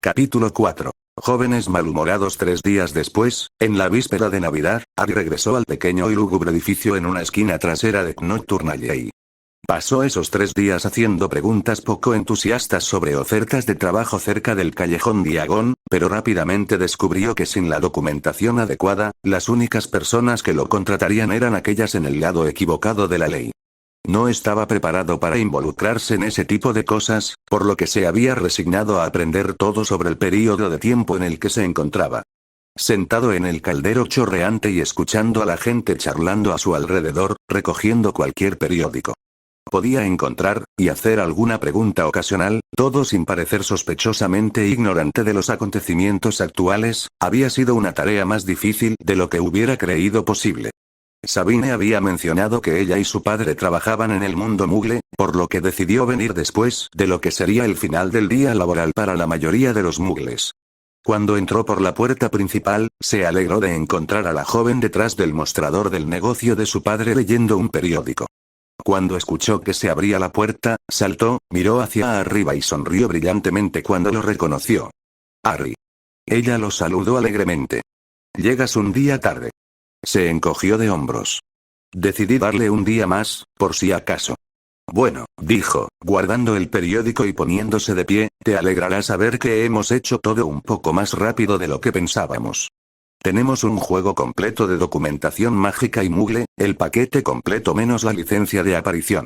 Capítulo 4. Jóvenes malhumorados. 3 días después, en la víspera de Navidad, Harry regresó al pequeño y lúgubre edificio en una esquina trasera de Nocturne Alley. Pasó esos 3 días haciendo preguntas poco entusiastas sobre ofertas de trabajo cerca del callejón Diagon, pero rápidamente descubrió que sin la documentación adecuada, las únicas personas que lo contratarían eran aquellas en el lado equivocado de la ley. No estaba preparado para involucrarse en ese tipo de cosas, por lo que se había resignado a aprender todo sobre el período de tiempo en el que se encontraba. Sentado en el caldero chorreante y escuchando a la gente charlando a su alrededor, recogiendo cualquier periódico. Podía encontrar, y hacer alguna pregunta ocasional, todo sin parecer sospechosamente ignorante de los acontecimientos actuales. Había sido una tarea más difícil de lo que hubiera creído posible. Sabine había mencionado que ella y su padre trabajaban en el mundo Mugle, por lo que decidió venir después de lo que sería el final del día laboral para la mayoría de los Mugles. Cuando entró por la puerta principal, se alegró de encontrar a la joven detrás del mostrador del negocio de su padre leyendo un periódico. Cuando escuchó que se abría la puerta, saltó, miró hacia arriba y sonrió brillantemente cuando lo reconoció. Harry. Ella lo saludó alegremente. Llegas un día tarde. Se encogió de hombros. Decidí darle un día más, por si acaso. Bueno, dijo, guardando el periódico y poniéndose de pie, te alegrará saber que hemos hecho todo un poco más rápido de lo que pensábamos. Tenemos un juego completo de documentación mágica y Mugle, el paquete completo menos la licencia de aparición.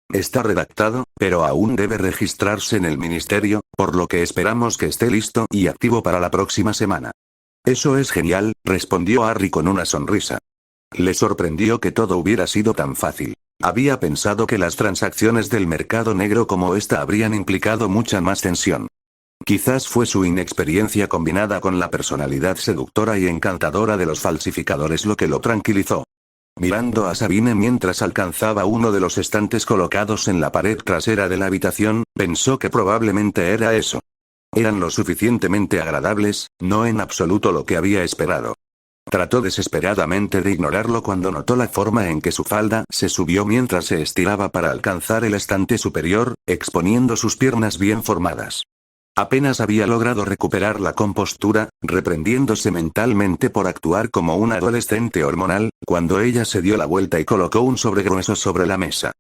Está redactado, pero aún debe registrarse en el ministerio, por lo que esperamos que esté listo y activo para la próxima semana. Eso es genial, respondió Harry con una sonrisa. Le sorprendió que todo hubiera sido tan fácil. Había pensado que las transacciones del mercado negro como esta habrían implicado mucha más tensión. Quizás fue su inexperiencia combinada con la personalidad seductora y encantadora de los falsificadores lo que lo tranquilizó. Mirando a Sabine mientras alcanzaba uno de los estantes colocados en la pared trasera de la habitación, pensó que probablemente era eso. Eran lo suficientemente agradables, no en absoluto lo que había esperado. Trató desesperadamente de ignorarlo cuando notó la forma en que su falda se subió mientras se estiraba para alcanzar el estante superior, exponiendo sus piernas bien formadas. Apenas había logrado recuperar la compostura, reprendiéndose mentalmente por actuar como un adolescente hormonal, cuando ella se dio la vuelta y colocó un sobre grueso sobre la mesa.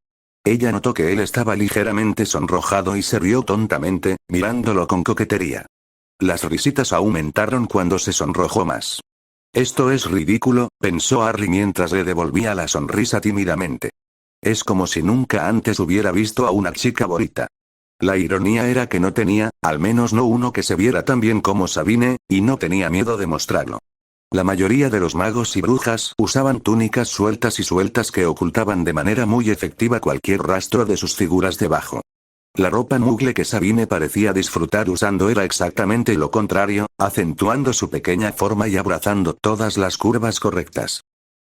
Ella notó que él estaba ligeramente sonrojado y se rió tontamente, mirándolo con coquetería. Las risitas aumentaron cuando se sonrojó más. Esto es ridículo, pensó Harry mientras le devolvía la sonrisa tímidamente. Es como si nunca antes hubiera visto a una chica bonita. La ironía era que no tenía, al menos no uno que se viera tan bien como Sabine, y no tenía miedo de mostrarlo. La mayoría de los magos y brujas usaban túnicas sueltas que ocultaban de manera muy efectiva cualquier rastro de sus figuras debajo. La ropa Mugle que Sabine parecía disfrutar usando era exactamente lo contrario, acentuando su pequeña forma y abrazando todas las curvas correctas.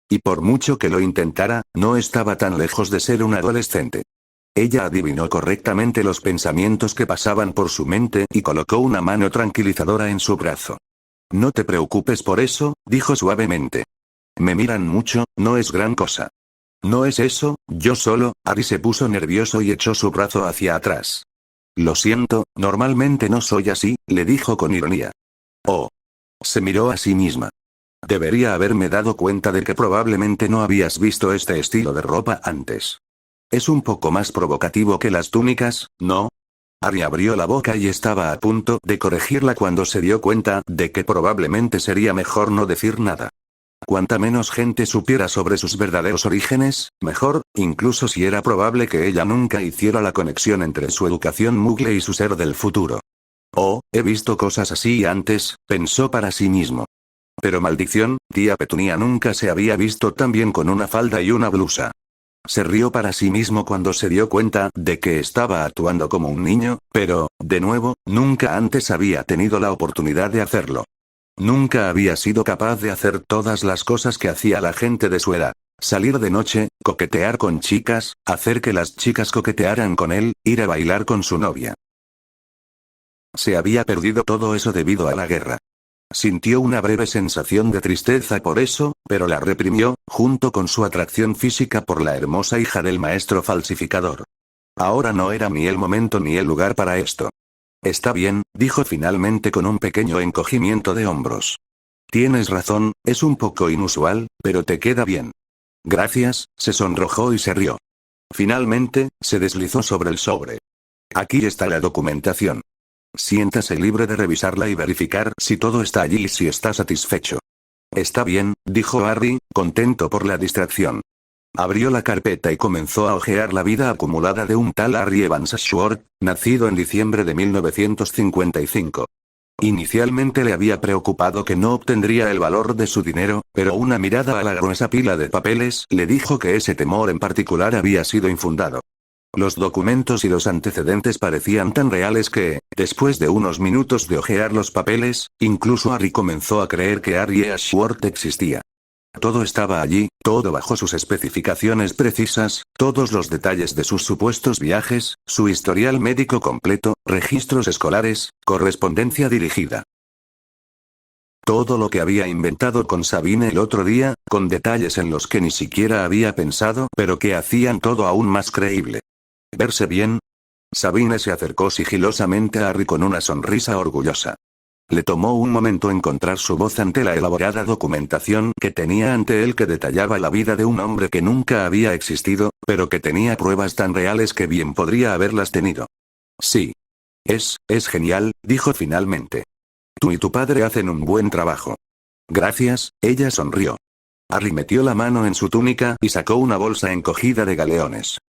Y por mucho que lo intentara, no estaba tan lejos de ser un adolescente. Ella adivinó correctamente los pensamientos que pasaban por su mente y colocó una mano tranquilizadora en su brazo. No te preocupes por eso, dijo suavemente. Me miran mucho, no es gran cosa. No es eso, yo solo. Harry se puso nervioso y echó su brazo hacia atrás. Lo siento, normalmente no soy así, le dijo con ironía. Oh. Se miró a sí misma. Debería haberme dado cuenta de que probablemente no habías visto este estilo de ropa antes. Es un poco más provocativo que las túnicas, ¿no? Harry abrió la boca y estaba a punto de corregirla cuando se dio cuenta de que probablemente sería mejor no decir nada. Cuanta menos gente supiera sobre sus verdaderos orígenes, mejor, incluso si era probable que ella nunca hiciera la conexión entre su educación Mugle y su ser del futuro. Oh, he visto cosas así antes, pensó para sí mismo. Pero maldición, tía Petunia nunca se había visto tan bien con una falda y una blusa. Se rió para sí mismo cuando se dio cuenta de que estaba actuando como un niño, pero, de nuevo, nunca antes había tenido la oportunidad de hacerlo. Nunca había sido capaz de hacer todas las cosas que hacía la gente de su edad. Salir de noche, coquetear con chicas, hacer que las chicas coquetearan con él, ir a bailar con su novia. Se había perdido todo eso debido a la guerra. Sintió una breve sensación de tristeza por eso, pero la reprimió, junto con su atracción física por la hermosa hija del maestro falsificador. Ahora no era ni el momento ni el lugar para esto. Está bien, dijo finalmente con un pequeño encogimiento de hombros. Tienes razón, es un poco inusual, pero te queda bien. Gracias, se sonrojó y se rió. Finalmente, se deslizó sobre el sobre. Aquí está la documentación. Siéntase libre de revisarla y verificar si todo está allí y si está satisfecho. Está bien, dijo Harry, contento por la distracción. Abrió la carpeta y comenzó a hojear la vida acumulada de un tal Harry Evans Schwartz, nacido en diciembre de 1955. Inicialmente le había preocupado que no obtendría el valor de su dinero, pero una mirada a la gruesa pila de papeles le dijo que ese temor en particular había sido infundado. Los documentos y los antecedentes parecían tan reales que, después de unos minutos de hojear los papeles, incluso Harry comenzó a creer que Harry Ashworth existía. Todo estaba allí, todo bajo sus especificaciones precisas, todos los detalles de sus supuestos viajes, su historial médico completo, registros escolares, correspondencia dirigida. Todo lo que había inventado con Sabine el otro día, con detalles en los que ni siquiera había pensado, pero que hacían todo aún más creíble. ¿Verse bien? Sabine se acercó sigilosamente a Harry con una sonrisa orgullosa. Le tomó un momento encontrar su voz ante la elaborada documentación que tenía ante él que detallaba la vida de un hombre que nunca había existido, pero que tenía pruebas tan reales que bien podría haberlas tenido. Sí. Es genial, dijo finalmente. Tú y tu padre hacen un buen trabajo. Gracias, ella sonrió. Harry metió la mano en su túnica y sacó una bolsa encogida de galeones.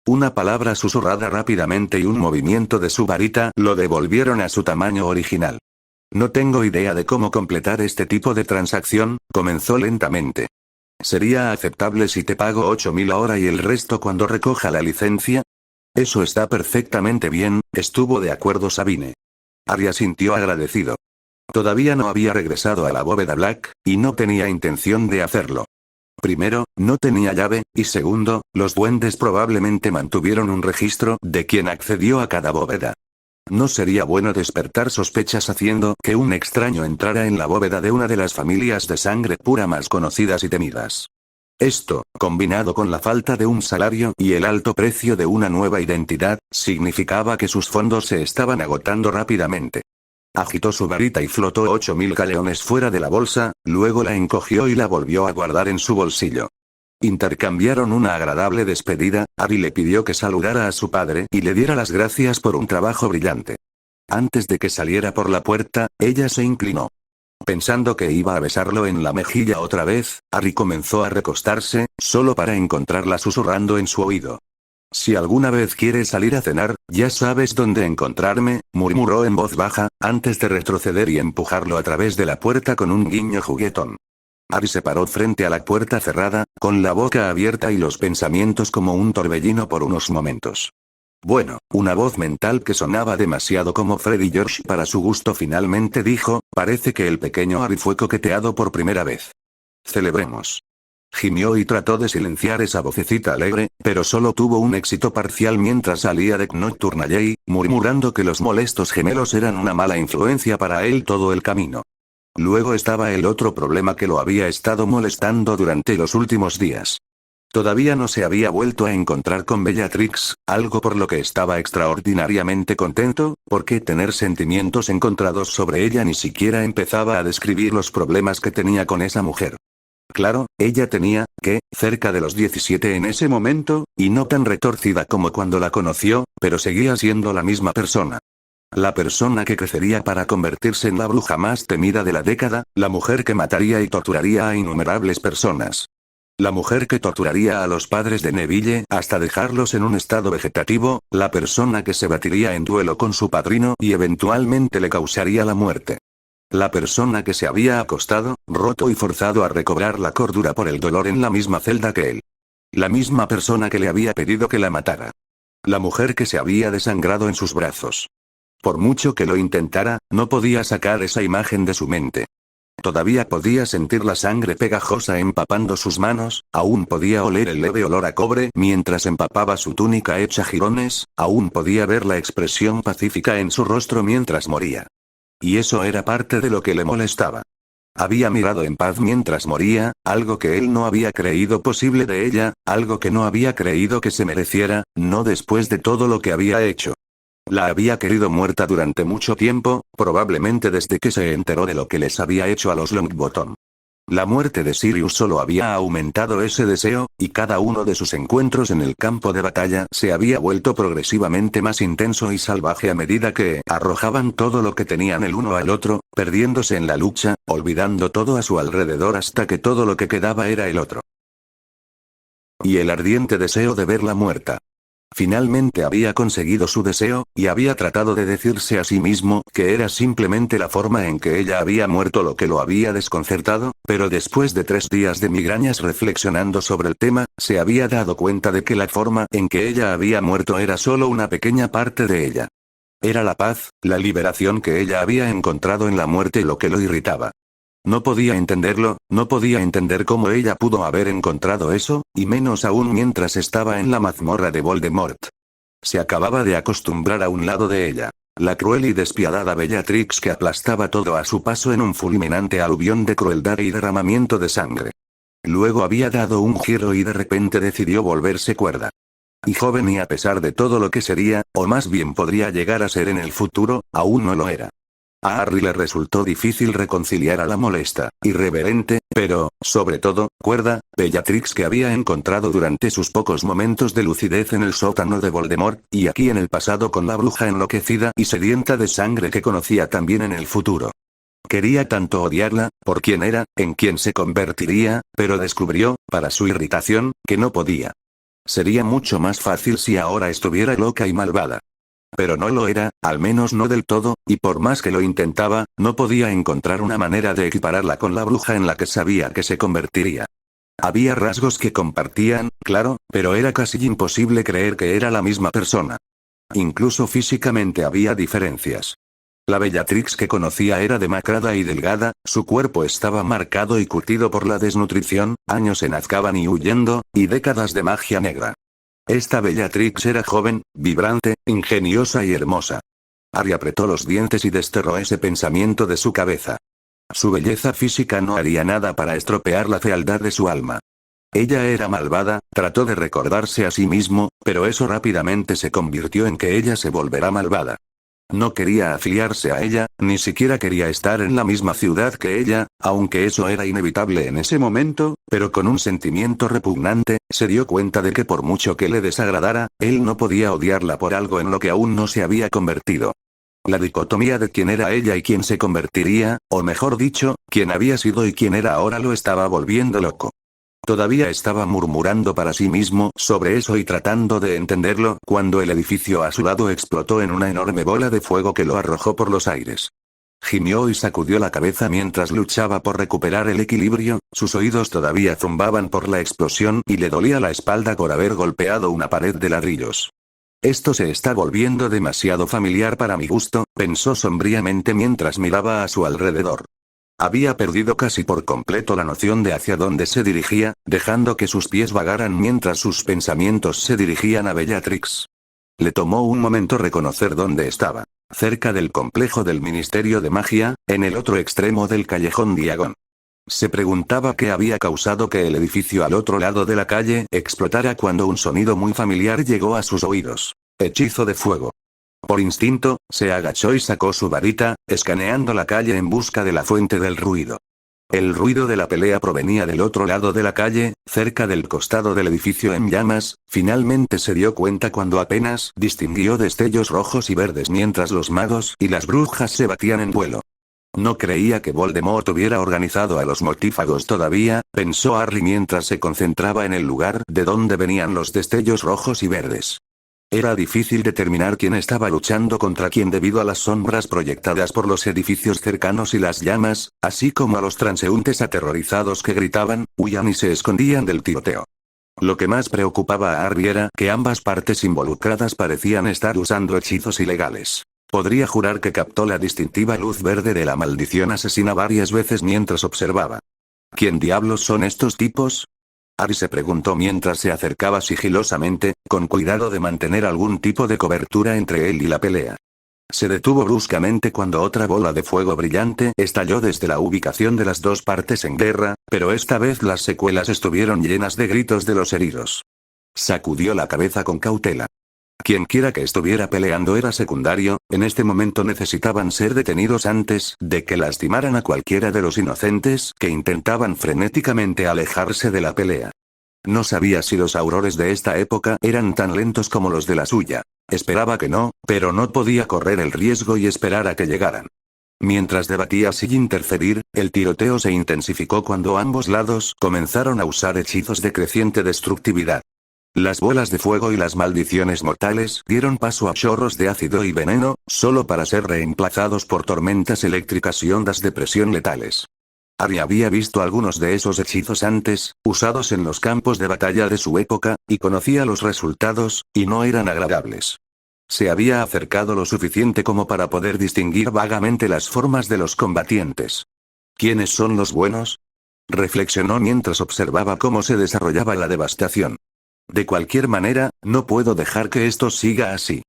Una palabra susurrada rápidamente y un movimiento de su varita lo devolvieron a su tamaño original. No tengo idea de cómo completar este tipo de transacción, comenzó lentamente. ¿Sería aceptable si te pago 8.000 ahora y el resto cuando recoja la licencia? Eso está perfectamente bien, estuvo de acuerdo Sabine. Harry asintió agradecido. Todavía no había regresado a la bóveda Black, y no tenía intención de hacerlo. Primero, no tenía llave, y segundo, los duendes probablemente mantuvieron un registro de quién accedió a cada bóveda. No sería bueno despertar sospechas haciendo que un extraño entrara en la bóveda de una de las familias de sangre pura más conocidas y temidas. Esto, combinado con la falta de un salario y el alto precio de una nueva identidad, significaba que sus fondos se estaban agotando rápidamente. Agitó su varita y flotó 8.000 galeones fuera de la bolsa, luego la encogió y la volvió a guardar en su bolsillo. Intercambiaron una agradable despedida. Harry le pidió que saludara a su padre y le diera las gracias por un trabajo brillante. Antes de que saliera por la puerta, ella se inclinó. Pensando que iba a besarlo en la mejilla otra vez, Harry comenzó a recostarse, solo para encontrarla susurrando en su oído. Si alguna vez quieres salir a cenar, ya sabes dónde encontrarme, murmuró en voz baja, antes de retroceder y empujarlo a través de la puerta con un guiño juguetón. Harry se paró frente a la puerta cerrada, con la boca abierta y los pensamientos como un torbellino por unos momentos. Bueno, una voz mental que sonaba demasiado como Freddy George para su gusto finalmente dijo, parece que el pequeño Harry fue coqueteado por primera vez. Celebremos. Gimió y trató de silenciar esa vocecita alegre, pero solo tuvo un éxito parcial mientras salía de Knockturn, murmurando que los molestos gemelos eran una mala influencia para él todo el camino. Luego estaba el otro problema que lo había estado molestando durante los últimos días. Todavía no se había vuelto a encontrar con Bellatrix, algo por lo que estaba extraordinariamente contento, porque tener sentimientos encontrados sobre ella ni siquiera empezaba a describir los problemas que tenía con esa mujer. Claro, ella tenía, cerca de los 17 en ese momento, y no tan retorcida como cuando la conoció, pero seguía siendo la misma persona. La persona que crecería para convertirse en la bruja más temida de la década, la mujer que mataría y torturaría a innumerables personas. La mujer que torturaría a los padres de Neville hasta dejarlos en un estado vegetativo, la persona que se batiría en duelo con su padrino y eventualmente le causaría la muerte. La persona que se había acostado, roto y forzado a recobrar la cordura por el dolor en la misma celda que él. La misma persona que le había pedido que la matara. La mujer que se había desangrado en sus brazos. Por mucho que lo intentara, no podía sacar esa imagen de su mente. Todavía podía sentir la sangre pegajosa empapando sus manos, aún podía oler el leve olor a cobre mientras empapaba su túnica hecha jirones, aún podía ver la expresión pacífica en su rostro mientras moría. Y eso era parte de lo que le molestaba. Había mirado en paz mientras moría, algo que él no había creído posible de ella, algo que no había creído que se mereciera, no después de todo lo que había hecho. La había querido muerta durante mucho tiempo, probablemente desde que se enteró de lo que les había hecho a los Longbottom. La muerte de Sirius solo había aumentado ese deseo, y cada uno de sus encuentros en el campo de batalla se había vuelto progresivamente más intenso y salvaje a medida que arrojaban todo lo que tenían el uno al otro, perdiéndose en la lucha, olvidando todo a su alrededor hasta que todo lo que quedaba era el otro. Y el ardiente deseo de verla muerta. Finalmente había conseguido su deseo, y había tratado de decirse a sí mismo que era simplemente la forma en que ella había muerto lo que lo había desconcertado, pero después de 3 días de migrañas reflexionando sobre el tema, se había dado cuenta de que la forma en que ella había muerto era solo una pequeña parte de ella. Era la paz, la liberación que ella había encontrado en la muerte lo que lo irritaba. No podía entenderlo, no podía entender cómo ella pudo haber encontrado eso, y menos aún mientras estaba en la mazmorra de Voldemort. Se acababa de acostumbrar a un lado de ella. La cruel y despiadada Bellatrix que aplastaba todo a su paso en un fulminante aluvión de crueldad y derramamiento de sangre. Luego había dado un giro y de repente decidió volverse cuerda. Y joven y a pesar de todo lo que sería, o más bien podría llegar a ser en el futuro, aún no lo era. A Harry le resultó difícil reconciliar a la molesta, irreverente, pero, sobre todo, cuerda, Bellatrix que había encontrado durante sus pocos momentos de lucidez en el sótano de Voldemort, y aquí en el pasado con la bruja enloquecida y sedienta de sangre que conocía también en el futuro. Quería tanto odiarla, por quién era, en quién se convertiría, pero descubrió, para su irritación, que no podía. Sería mucho más fácil si ahora estuviera loca y malvada. Pero no lo era, al menos no del todo, y por más que lo intentaba, no podía encontrar una manera de equipararla con la bruja en la que sabía que se convertiría. Había rasgos que compartían, claro, pero era casi imposible creer que era la misma persona. Incluso físicamente había diferencias. La Bellatrix que conocía era demacrada y delgada, su cuerpo estaba marcado y curtido por la desnutrición, años en Azkaban y huyendo, y décadas de magia negra. Esta Bellatrix era joven, vibrante, ingeniosa y hermosa. Harry apretó los dientes y desterró ese pensamiento de su cabeza. Su belleza física no haría nada para estropear la fealdad de su alma. Ella era malvada, trató de recordarse a sí mismo, pero eso rápidamente se convirtió en que ella se volverá malvada. No quería afiliarse a ella, ni siquiera quería estar en la misma ciudad que ella, aunque eso era inevitable en ese momento, pero con un sentimiento repugnante, se dio cuenta de que por mucho que le desagradara, él no podía odiarla por algo en lo que aún no se había convertido. La dicotomía de quién era ella y quién se convertiría, o mejor dicho, quién había sido y quién era ahora lo estaba volviendo loco. Todavía estaba murmurando para sí mismo sobre eso y tratando de entenderlo, cuando el edificio a su lado explotó en una enorme bola de fuego que lo arrojó por los aires. Gimió y sacudió la cabeza mientras luchaba por recuperar el equilibrio, sus oídos todavía zumbaban por la explosión y le dolía la espalda por haber golpeado una pared de ladrillos. Esto se está volviendo demasiado familiar para mi gusto, pensó sombríamente mientras miraba a su alrededor. Había perdido casi por completo la noción de hacia dónde se dirigía, dejando que sus pies vagaran mientras sus pensamientos se dirigían a Bellatrix. Le tomó un momento reconocer dónde estaba. Cerca del complejo del Ministerio de Magia, en el otro extremo del callejón Diagon. Se preguntaba qué había causado que el edificio al otro lado de la calle explotara cuando un sonido muy familiar llegó a sus oídos. Hechizo de fuego. Por instinto, se agachó y sacó su varita, escaneando la calle en busca de la fuente del ruido. El ruido de la pelea provenía del otro lado de la calle, cerca del costado del edificio en llamas. Finalmente se dio cuenta cuando apenas distinguió destellos rojos y verdes mientras los magos y las brujas se batían en duelo. No creía que Voldemort hubiera organizado a los mortífagos todavía, pensó Harry mientras se concentraba en el lugar de donde venían los destellos rojos y verdes. Era difícil determinar quién estaba luchando contra quién debido a las sombras proyectadas por los edificios cercanos y las llamas, así como a los transeúntes aterrorizados que gritaban, huían y se escondían del tiroteo. Lo que más preocupaba a Harry era que ambas partes involucradas parecían estar usando hechizos ilegales. Podría jurar que captó la distintiva luz verde de la maldición asesina varias veces mientras observaba. ¿Quién diablos son estos tipos? Harry se preguntó mientras se acercaba sigilosamente, con cuidado de mantener algún tipo de cobertura entre él y la pelea. Se detuvo bruscamente cuando otra bola de fuego brillante estalló desde la ubicación de las dos partes en guerra, pero esta vez las secuelas estuvieron llenas de gritos de los heridos. Sacudió la cabeza con cautela. Quienquiera que estuviera peleando era secundario, en este momento necesitaban ser detenidos antes de que lastimaran a cualquiera de los inocentes que intentaban frenéticamente alejarse de la pelea. No sabía si los aurores de esta época eran tan lentos como los de la suya. Esperaba que no, pero no podía correr el riesgo y esperar a que llegaran. Mientras debatía sin interferir, el tiroteo se intensificó cuando ambos lados comenzaron a usar hechizos de creciente destructividad. Las bolas de fuego y las maldiciones mortales dieron paso a chorros de ácido y veneno, solo para ser reemplazados por tormentas eléctricas y ondas de presión letales. Ari había visto algunos de esos hechizos antes, usados en los campos de batalla de su época, y conocía los resultados, y no eran agradables. Se había acercado lo suficiente como para poder distinguir vagamente las formas de los combatientes. ¿Quiénes son los buenos? Reflexionó mientras observaba cómo se desarrollaba la devastación. De cualquier manera, no puedo dejar que esto siga así.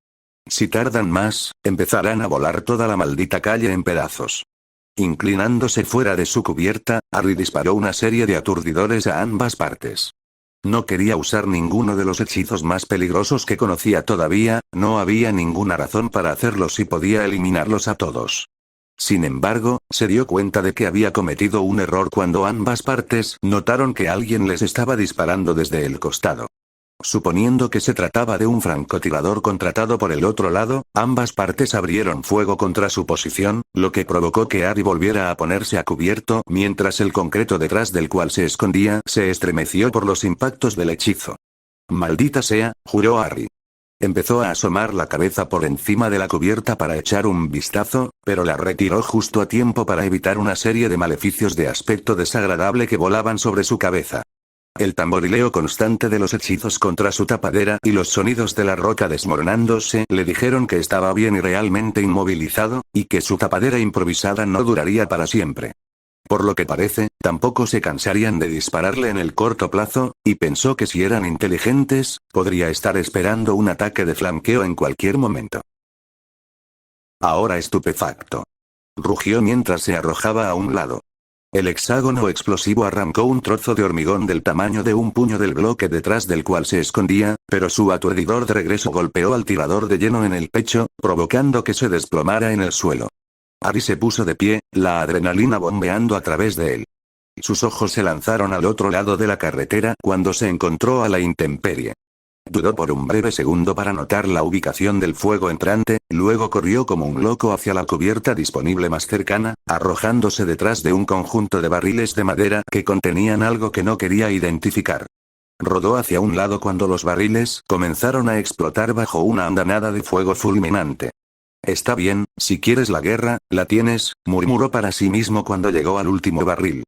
Si tardan más, empezarán a volar toda la maldita calle en pedazos. Inclinándose fuera de su cubierta, Harry disparó una serie de aturdidores a ambas partes. No quería usar ninguno de los hechizos más peligrosos que conocía todavía, no había ninguna razón para hacerlo si podía eliminarlos a todos. Sin embargo, se dio cuenta de que había cometido un error cuando ambas partes notaron que alguien les estaba disparando desde el costado. Suponiendo que se trataba de un francotirador contratado por el otro lado, ambas partes abrieron fuego contra su posición, lo que provocó que Harry volviera a ponerse a cubierto mientras el concreto detrás del cual se escondía se estremeció por los impactos del hechizo. «Maldita sea», juró Harry. Empezó a asomar la cabeza por encima de la cubierta para echar un vistazo, pero la retiró justo a tiempo para evitar una serie de maleficios de aspecto desagradable que volaban sobre su cabeza. El tamborileo constante de los hechizos contra su tapadera y los sonidos de la roca desmoronándose le dijeron que estaba bien y realmente inmovilizado, y que su tapadera improvisada no duraría para siempre. Por lo que parece, tampoco se cansarían de dispararle en el corto plazo, y pensó que si eran inteligentes, podría estar esperando un ataque de flanqueo en cualquier momento. Ahora estupefacto. Rugió mientras se arrojaba a un lado. El hexágono explosivo arrancó un trozo de hormigón del tamaño de un puño del bloque detrás del cual se escondía, pero su aturdidor de regreso golpeó al tirador de lleno en el pecho, provocando que se desplomara en el suelo. Harry se puso de pie, la adrenalina bombeando a través de él. Sus ojos se lanzaron al otro lado de la carretera cuando se encontró a la intemperie. Dudó por un breve segundo para notar la ubicación del fuego entrante, luego corrió como un loco hacia la cubierta disponible más cercana, arrojándose detrás de un conjunto de barriles de madera que contenían algo que no quería identificar. Rodó hacia un lado cuando los barriles comenzaron a explotar bajo una andanada de fuego fulminante. «Está bien, si quieres la guerra, la tienes», murmuró para sí mismo cuando llegó al último barril.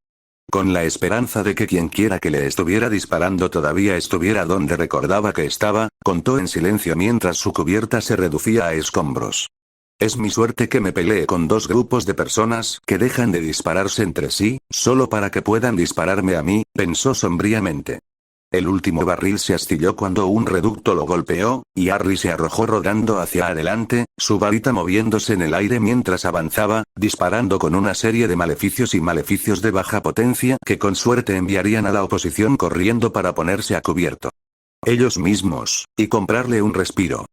Con la esperanza de que quienquiera que le estuviera disparando todavía estuviera donde recordaba que estaba, contó en silencio mientras su cubierta se reducía a escombros. «Es mi suerte que me pelee con dos grupos de personas que dejan de dispararse entre sí, solo para que puedan dispararme a mí», pensó sombríamente. El último barril se astilló cuando un reducto lo golpeó, y Harry se arrojó rodando hacia adelante, su varita moviéndose en el aire mientras avanzaba, disparando con una serie de maleficios y maleficios de baja potencia que con suerte enviarían a la oposición corriendo para ponerse a cubierto. Ellos mismos, y comprarle un respiro.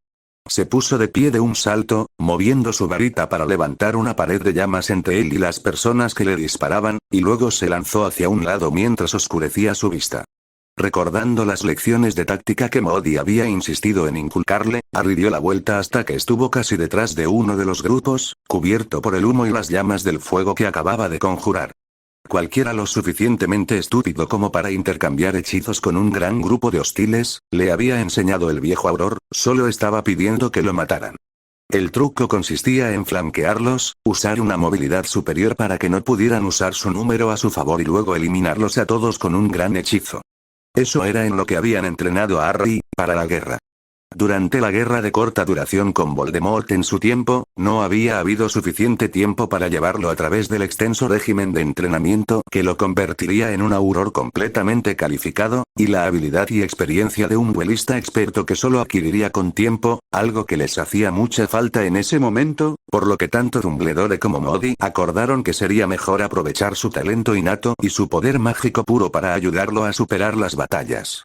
Se puso de pie de un salto, moviendo su varita para levantar una pared de llamas entre él y las personas que le disparaban, y luego se lanzó hacia un lado mientras oscurecía su vista. Recordando las lecciones de táctica que Modi había insistido en inculcarle, Harry dio la vuelta hasta que estuvo casi detrás de uno de los grupos, cubierto por el humo y las llamas del fuego que acababa de conjurar. Cualquiera lo suficientemente estúpido como para intercambiar hechizos con un gran grupo de hostiles, le había enseñado el viejo Auror, solo estaba pidiendo que lo mataran. El truco consistía en flanquearlos, usar una movilidad superior para que no pudieran usar su número a su favor y luego eliminarlos a todos con un gran hechizo. Eso era en lo que habían entrenado a Harry, para la guerra. Durante la guerra de corta duración con Voldemort en su tiempo, no había habido suficiente tiempo para llevarlo a través del extenso régimen de entrenamiento que lo convertiría en un auror completamente calificado, y la habilidad y experiencia de un duelista experto que solo adquiriría con tiempo, algo que les hacía mucha falta en ese momento, por lo que tanto Dumbledore como Modi acordaron que sería mejor aprovechar su talento innato y su poder mágico puro para ayudarlo a superar las batallas.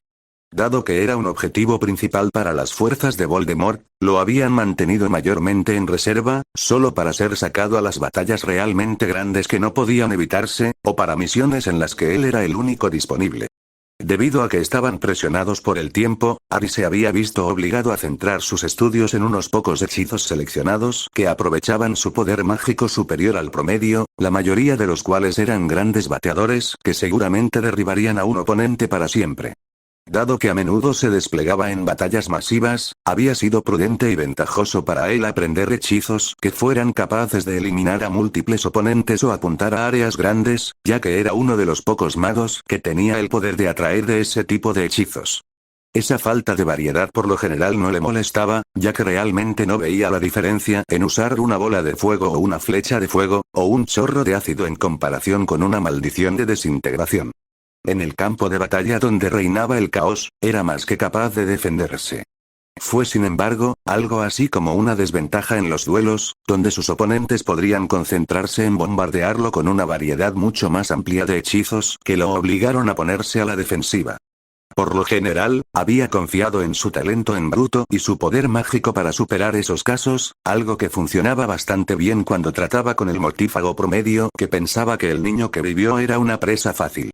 Dado que era un objetivo principal para las fuerzas de Voldemort, lo habían mantenido mayormente en reserva, solo para ser sacado a las batallas realmente grandes que no podían evitarse, o para misiones en las que él era el único disponible. Debido a que estaban presionados por el tiempo, Harry se había visto obligado a centrar sus estudios en unos pocos hechizos seleccionados que aprovechaban su poder mágico superior al promedio, la mayoría de los cuales eran grandes bateadores que seguramente derribarían a un oponente para siempre. Dado que a menudo se desplegaba en batallas masivas, había sido prudente y ventajoso para él aprender hechizos que fueran capaces de eliminar a múltiples oponentes o apuntar a áreas grandes, ya que era uno de los pocos magos que tenía el poder de atraer de ese tipo de hechizos. Esa falta de variedad por lo general no le molestaba, ya que realmente no veía la diferencia en usar una bola de fuego o una flecha de fuego, o un chorro de ácido en comparación con una maldición de desintegración. En el campo de batalla donde reinaba el caos, era más que capaz de defenderse. Fue sin embargo, algo así como una desventaja en los duelos, donde sus oponentes podrían concentrarse en bombardearlo con una variedad mucho más amplia de hechizos que lo obligaron a ponerse a la defensiva. Por lo general, había confiado en su talento en bruto y su poder mágico para superar esos casos, algo que funcionaba bastante bien cuando trataba con el mortífago promedio que pensaba que el niño que vivió era una presa fácil.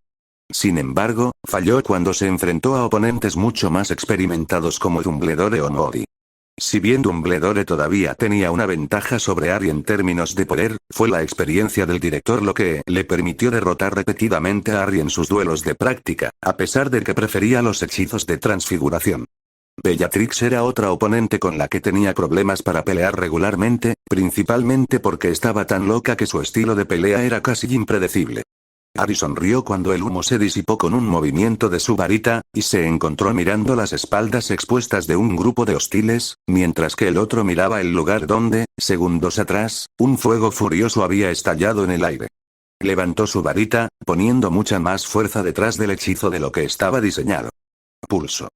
Sin embargo, falló cuando se enfrentó a oponentes mucho más experimentados como Dumbledore o Moody. Si bien Dumbledore todavía tenía una ventaja sobre Harry en términos de poder, fue la experiencia del director lo que le permitió derrotar repetidamente a Harry en sus duelos de práctica, a pesar de que prefería los hechizos de transfiguración. Bellatrix era otra oponente con la que tenía problemas para pelear regularmente, principalmente porque estaba tan loca que su estilo de pelea era casi impredecible. Harry sonrió cuando el humo se disipó con un movimiento de su varita, y se encontró mirando las espaldas expuestas de un grupo de hostiles, mientras que el otro miraba el lugar donde, segundos atrás, un fuego furioso había estallado en el aire. Levantó su varita, poniendo mucha más fuerza detrás del hechizo de lo que estaba diseñado. Pulso.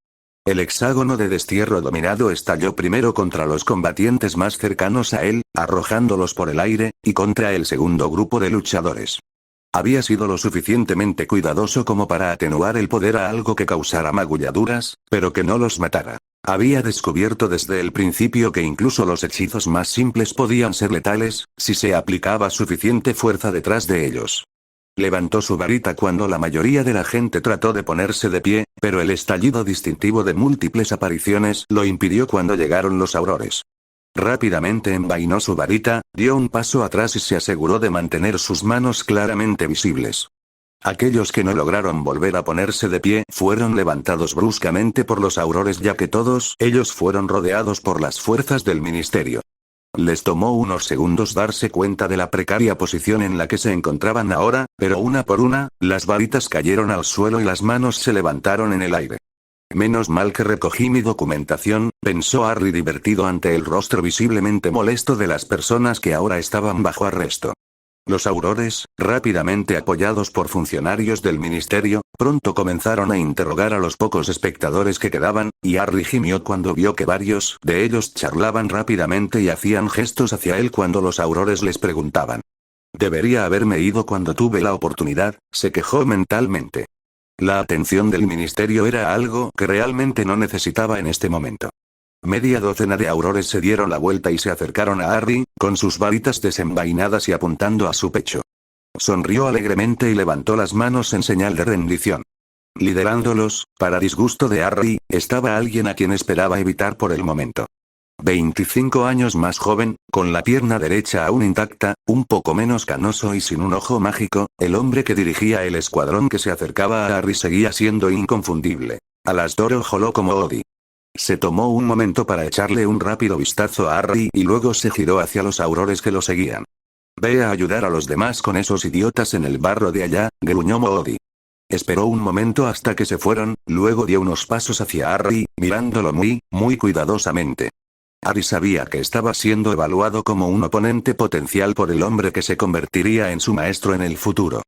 El hexágono de destierro dominado estalló primero contra los combatientes más cercanos a él, arrojándolos por el aire, y contra el segundo grupo de luchadores. Había sido lo suficientemente cuidadoso como para atenuar el poder a algo que causara magulladuras, pero que no los matara. Había descubierto desde el principio que incluso los hechizos más simples podían ser letales, si se aplicaba suficiente fuerza detrás de ellos. Levantó su varita cuando la mayoría de la gente trató de ponerse de pie, pero el estallido distintivo de múltiples apariciones lo impidió cuando llegaron los aurores. Rápidamente envainó su varita, dio un paso atrás y se aseguró de mantener sus manos claramente visibles. Aquellos que no lograron volver a ponerse de pie fueron levantados bruscamente por los aurores ya que todos ellos fueron rodeados por las fuerzas del ministerio. Les tomó unos segundos darse cuenta de la precaria posición en la que se encontraban ahora, pero una por una, las varitas cayeron al suelo y las manos se levantaron en el aire. Menos mal que recogí mi documentación, pensó Harry divertido ante el rostro visiblemente molesto de las personas que ahora estaban bajo arresto. Los aurores, rápidamente apoyados por funcionarios del ministerio, pronto comenzaron a interrogar a los pocos espectadores que quedaban, y Harry gimió cuando vio que varios de ellos charlaban rápidamente y hacían gestos hacia él cuando los aurores les preguntaban. Debería haberme ido cuando tuve la oportunidad, se quejó mentalmente. La atención del ministerio era algo que realmente no necesitaba en este momento. Media docena de aurores se dieron la vuelta y se acercaron a Harry, con sus varitas desenvainadas y apuntando a su pecho. Sonrió alegremente y levantó las manos en señal de rendición. Liderándolos, para disgusto de Harry, estaba alguien a quien esperaba evitar por el momento. 25 años más joven, con la pierna derecha aún intacta, un poco menos canoso y sin un ojo mágico, el hombre que dirigía el escuadrón que se acercaba a Harry seguía siendo inconfundible. Alastor Ojoloco Moody. Se tomó un momento para echarle un rápido vistazo a Harry y luego se giró hacia los aurores que lo seguían. «Ve a ayudar a los demás con esos idiotas en el barro de allá», gruñó Moody. Esperó un momento hasta que se fueron, luego dio unos pasos hacia Harry, mirándolo muy cuidadosamente. Harry sabía que estaba siendo evaluado como un oponente potencial por el hombre que se convertiría en su maestro en el futuro.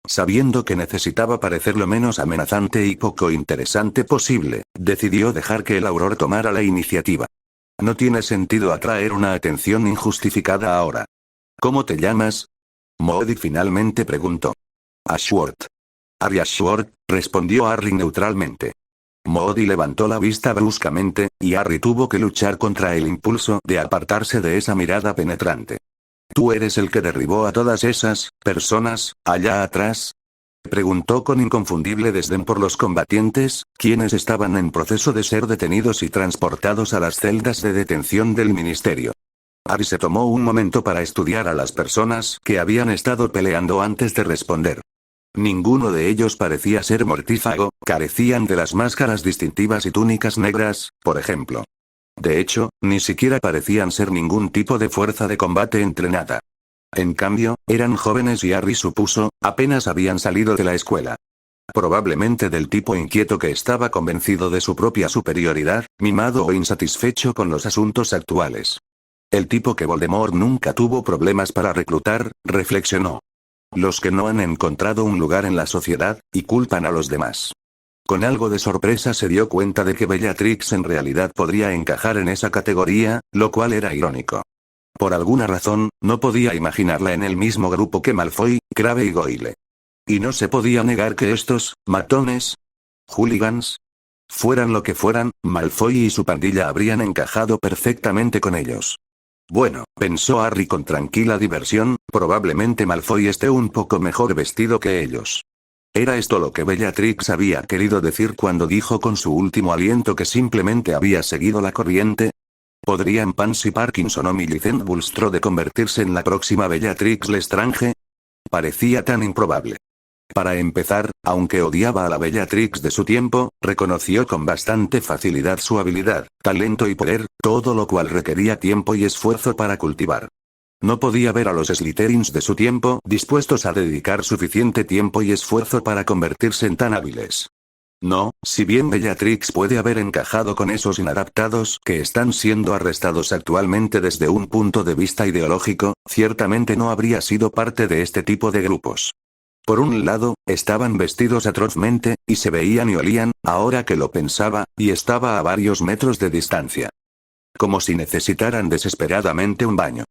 Sabiendo que necesitaba parecer lo menos amenazante y poco interesante posible, decidió dejar que el auror tomara la iniciativa. No tiene sentido atraer una atención injustificada ahora. ¿Cómo te llamas? Moody finalmente preguntó. Ashworth. Harry Ashworth, respondió Harry neutralmente. Moody levantó la vista bruscamente, y Harry tuvo que luchar contra el impulso de apartarse de esa mirada penetrante. ¿Tú eres el que derribó a todas esas personas, allá atrás? Preguntó con inconfundible desdén por los combatientes, quienes estaban en proceso de ser detenidos y transportados a las celdas de detención del ministerio. Harry se tomó un momento para estudiar a las personas que habían estado peleando antes de responder. Ninguno de ellos parecía ser mortífago, carecían de las máscaras distintivas y túnicas negras, por ejemplo. De hecho, ni siquiera parecían ser ningún tipo de fuerza de combate entrenada. En cambio, eran jóvenes y Harry supuso, apenas habían salido de la escuela. Probablemente del tipo inquieto que estaba convencido de su propia superioridad, mimado o insatisfecho con los asuntos actuales. El tipo que Voldemort nunca tuvo problemas para reclutar, reflexionó. Los que no han encontrado un lugar en la sociedad, y culpan a los demás. Con algo de sorpresa se dio cuenta de que Bellatrix en realidad podría encajar en esa categoría, lo cual era irónico. Por alguna razón, no podía imaginarla en el mismo grupo que Malfoy, Crabbe y Goyle. Y no se podía negar que estos, matones, hooligans, fueran lo que fueran, Malfoy y su pandilla habrían encajado perfectamente con ellos. Bueno, pensó Harry con tranquila diversión, probablemente Malfoy esté un poco mejor vestido que ellos. ¿Era esto lo que Bellatrix había querido decir cuando dijo con su último aliento que simplemente había seguido la corriente? ¿Podrían Pansy Parkinson o Millicent Bulstrode convertirse en la próxima Bellatrix Lestrange? Parecía tan improbable. Para empezar, aunque odiaba a la Bellatrix de su tiempo, reconoció con bastante facilidad su habilidad, talento y poder, todo lo cual requería tiempo y esfuerzo para cultivar. No podía ver a los Slytherins de su tiempo dispuestos a dedicar suficiente tiempo y esfuerzo para convertirse en tan hábiles. No, si bien Bellatrix puede haber encajado con esos inadaptados que están siendo arrestados actualmente desde un punto de vista ideológico, ciertamente no habría sido parte de este tipo de grupos. Por un lado, estaban vestidos atrozmente, y se veían y olían, ahora que lo pensaba, y estaba a varios metros de distancia. Como si necesitaran desesperadamente un baño.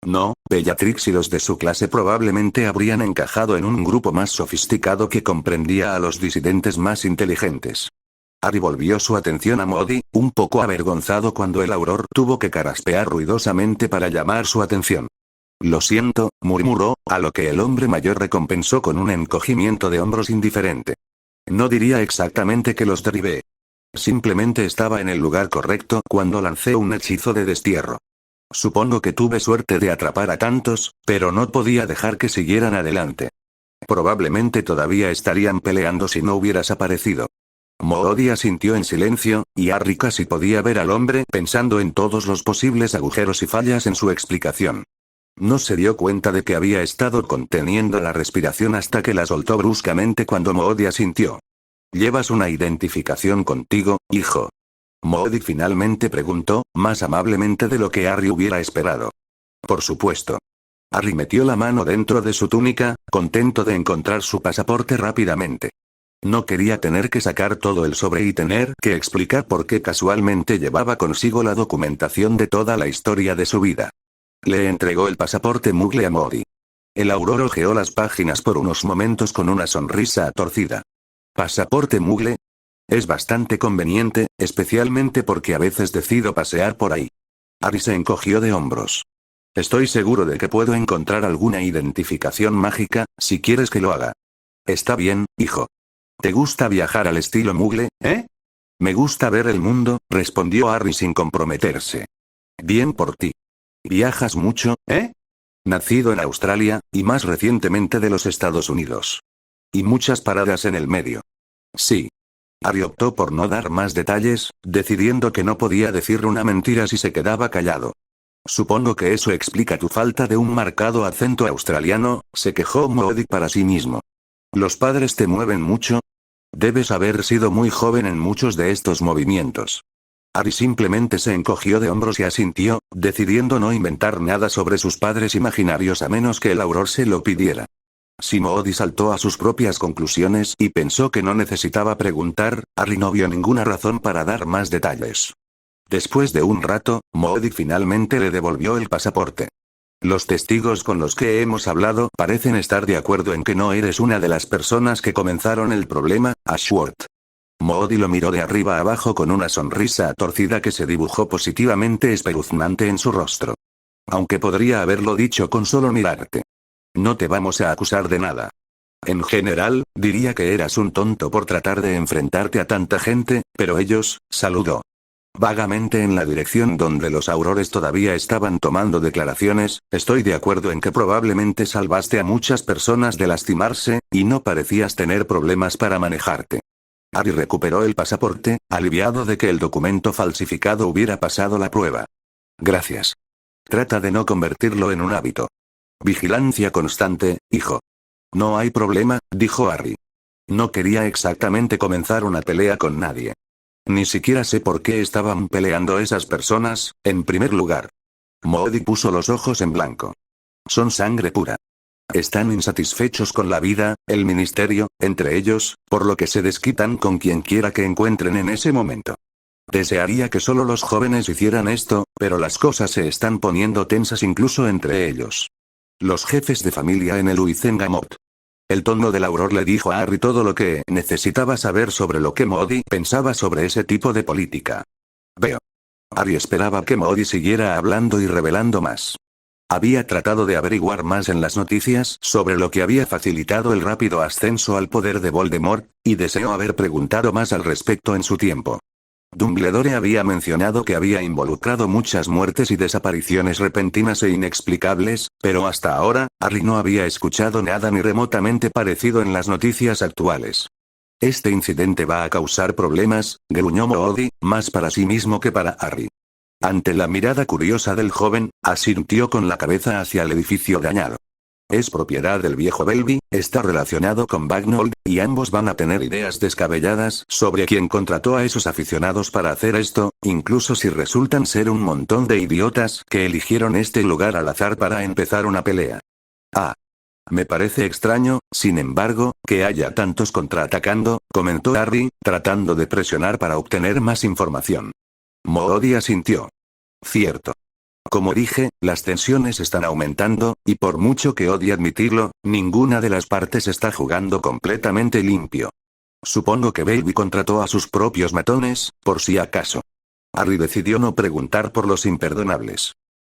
No, Bellatrix y los de su clase probablemente habrían encajado en un grupo más sofisticado que comprendía a los disidentes más inteligentes. Harry volvió su atención a Moody, un poco avergonzado cuando el auror tuvo que carraspear ruidosamente para llamar su atención. Lo siento, murmuró, a lo que el hombre mayor recompensó con un encogimiento de hombros indiferente. No diría exactamente que los derribé. Simplemente estaba en el lugar correcto cuando lancé un hechizo de destierro. Supongo que tuve suerte de atrapar a tantos, pero no podía dejar que siguieran adelante. Probablemente todavía estarían peleando si no hubieras aparecido. Moody asintió en silencio, y Harry casi podía ver al hombre pensando en todos los posibles agujeros y fallas en su explicación. No se dio cuenta de que había estado conteniendo la respiración hasta que la soltó bruscamente cuando Moody asintió. ¿Llevas una identificación contigo, hijo? Moody finalmente preguntó, más amablemente de lo que Harry hubiera esperado. Por supuesto. Harry metió la mano dentro de su túnica, contento de encontrar su pasaporte rápidamente. No quería tener que sacar todo el sobre y tener que explicar por qué casualmente llevaba consigo la documentación de toda la historia de su vida. Le entregó el pasaporte Muggle a Moody. El auror hojeó las páginas por unos momentos con una sonrisa torcida. ¿Pasaporte Muggle? Es bastante conveniente, especialmente porque a veces decido pasear por ahí. Harry se encogió de hombros. Estoy seguro de que puedo encontrar alguna identificación mágica, si quieres que lo haga. Está bien, hijo. ¿Te gusta viajar al estilo Muggle, eh? Me gusta ver el mundo, respondió Harry sin comprometerse. Bien por ti. ¿Viajas mucho, eh? Nacido en Australia, y más recientemente de los Estados Unidos. Y muchas paradas en el medio. Sí. Harry optó por no dar más detalles, decidiendo que no podía decir una mentira si se quedaba callado. Supongo que eso explica tu falta de un marcado acento australiano, se quejó Moody para sí mismo. ¿Los padres te mueven mucho? Debes haber sido muy joven en muchos de estos movimientos. Harry simplemente se encogió de hombros y asintió, decidiendo no inventar nada sobre sus padres imaginarios a menos que el auror se lo pidiera. Si Moody saltó a sus propias conclusiones y pensó que no necesitaba preguntar, Harry no vio ninguna razón para dar más detalles. Después de un rato, Moody finalmente le devolvió el pasaporte. Los testigos con los que hemos hablado parecen estar de acuerdo en que no eres una de las personas que comenzaron el problema, Ashworth. Moody lo miró de arriba abajo con una sonrisa torcida que se dibujó positivamente espeluznante en su rostro. Aunque podría haberlo dicho con solo mirarte. No te vamos a acusar de nada. En general, diría que eras un tonto por tratar de enfrentarte a tanta gente, pero ellos, saludó vagamente en la dirección donde los aurores todavía estaban tomando declaraciones, estoy de acuerdo en que probablemente salvaste a muchas personas de lastimarse, y no parecías tener problemas para manejarte. Harry recuperó el pasaporte, aliviado de que el documento falsificado hubiera pasado la prueba. Gracias. Trata de no convertirlo en un hábito. Vigilancia constante, hijo. No hay problema, dijo Harry. No quería exactamente comenzar una pelea con nadie. Ni siquiera sé por qué estaban peleando esas personas, en primer lugar. Moody puso los ojos en blanco. Son sangre pura. Están insatisfechos con la vida, el ministerio, entre ellos, por lo que se desquitan con quien quiera que encuentren en ese momento. Desearía que solo los jóvenes hicieran esto, pero las cosas se están poniendo tensas incluso entre ellos. Los jefes de familia en el Uizengamot. El tono del auror le dijo a Harry todo lo que necesitaba saber sobre lo que Moody pensaba sobre ese tipo de política. Veo. Harry esperaba que Moody siguiera hablando y revelando más. Había tratado de averiguar más en las noticias sobre lo que había facilitado el rápido ascenso al poder de Voldemort, y deseó haber preguntado más al respecto en su tiempo. Dumbledore había mencionado que había involucrado muchas muertes y desapariciones repentinas e inexplicables, pero hasta ahora, Harry no había escuchado nada ni remotamente parecido en las noticias actuales. Este incidente va a causar problemas, gruñó Moody, más para sí mismo que para Harry. Ante la mirada curiosa del joven, asintió con la cabeza hacia el edificio dañado. Es propiedad del viejo Belby, está relacionado con Bagnold, y ambos van a tener ideas descabelladas sobre quién contrató a esos aficionados para hacer esto, incluso si resultan ser un montón de idiotas que eligieron este lugar al azar para empezar una pelea. Ah. Me parece extraño, sin embargo, que haya tantos contraatacando, comentó Harry, tratando de presionar para obtener más información. Moody asintió. Cierto. Como dije, las tensiones están aumentando, y por mucho que odie admitirlo, ninguna de las partes está jugando completamente limpio. Supongo que Belby contrató a sus propios matones, por si acaso. Harry decidió no preguntar por los imperdonables.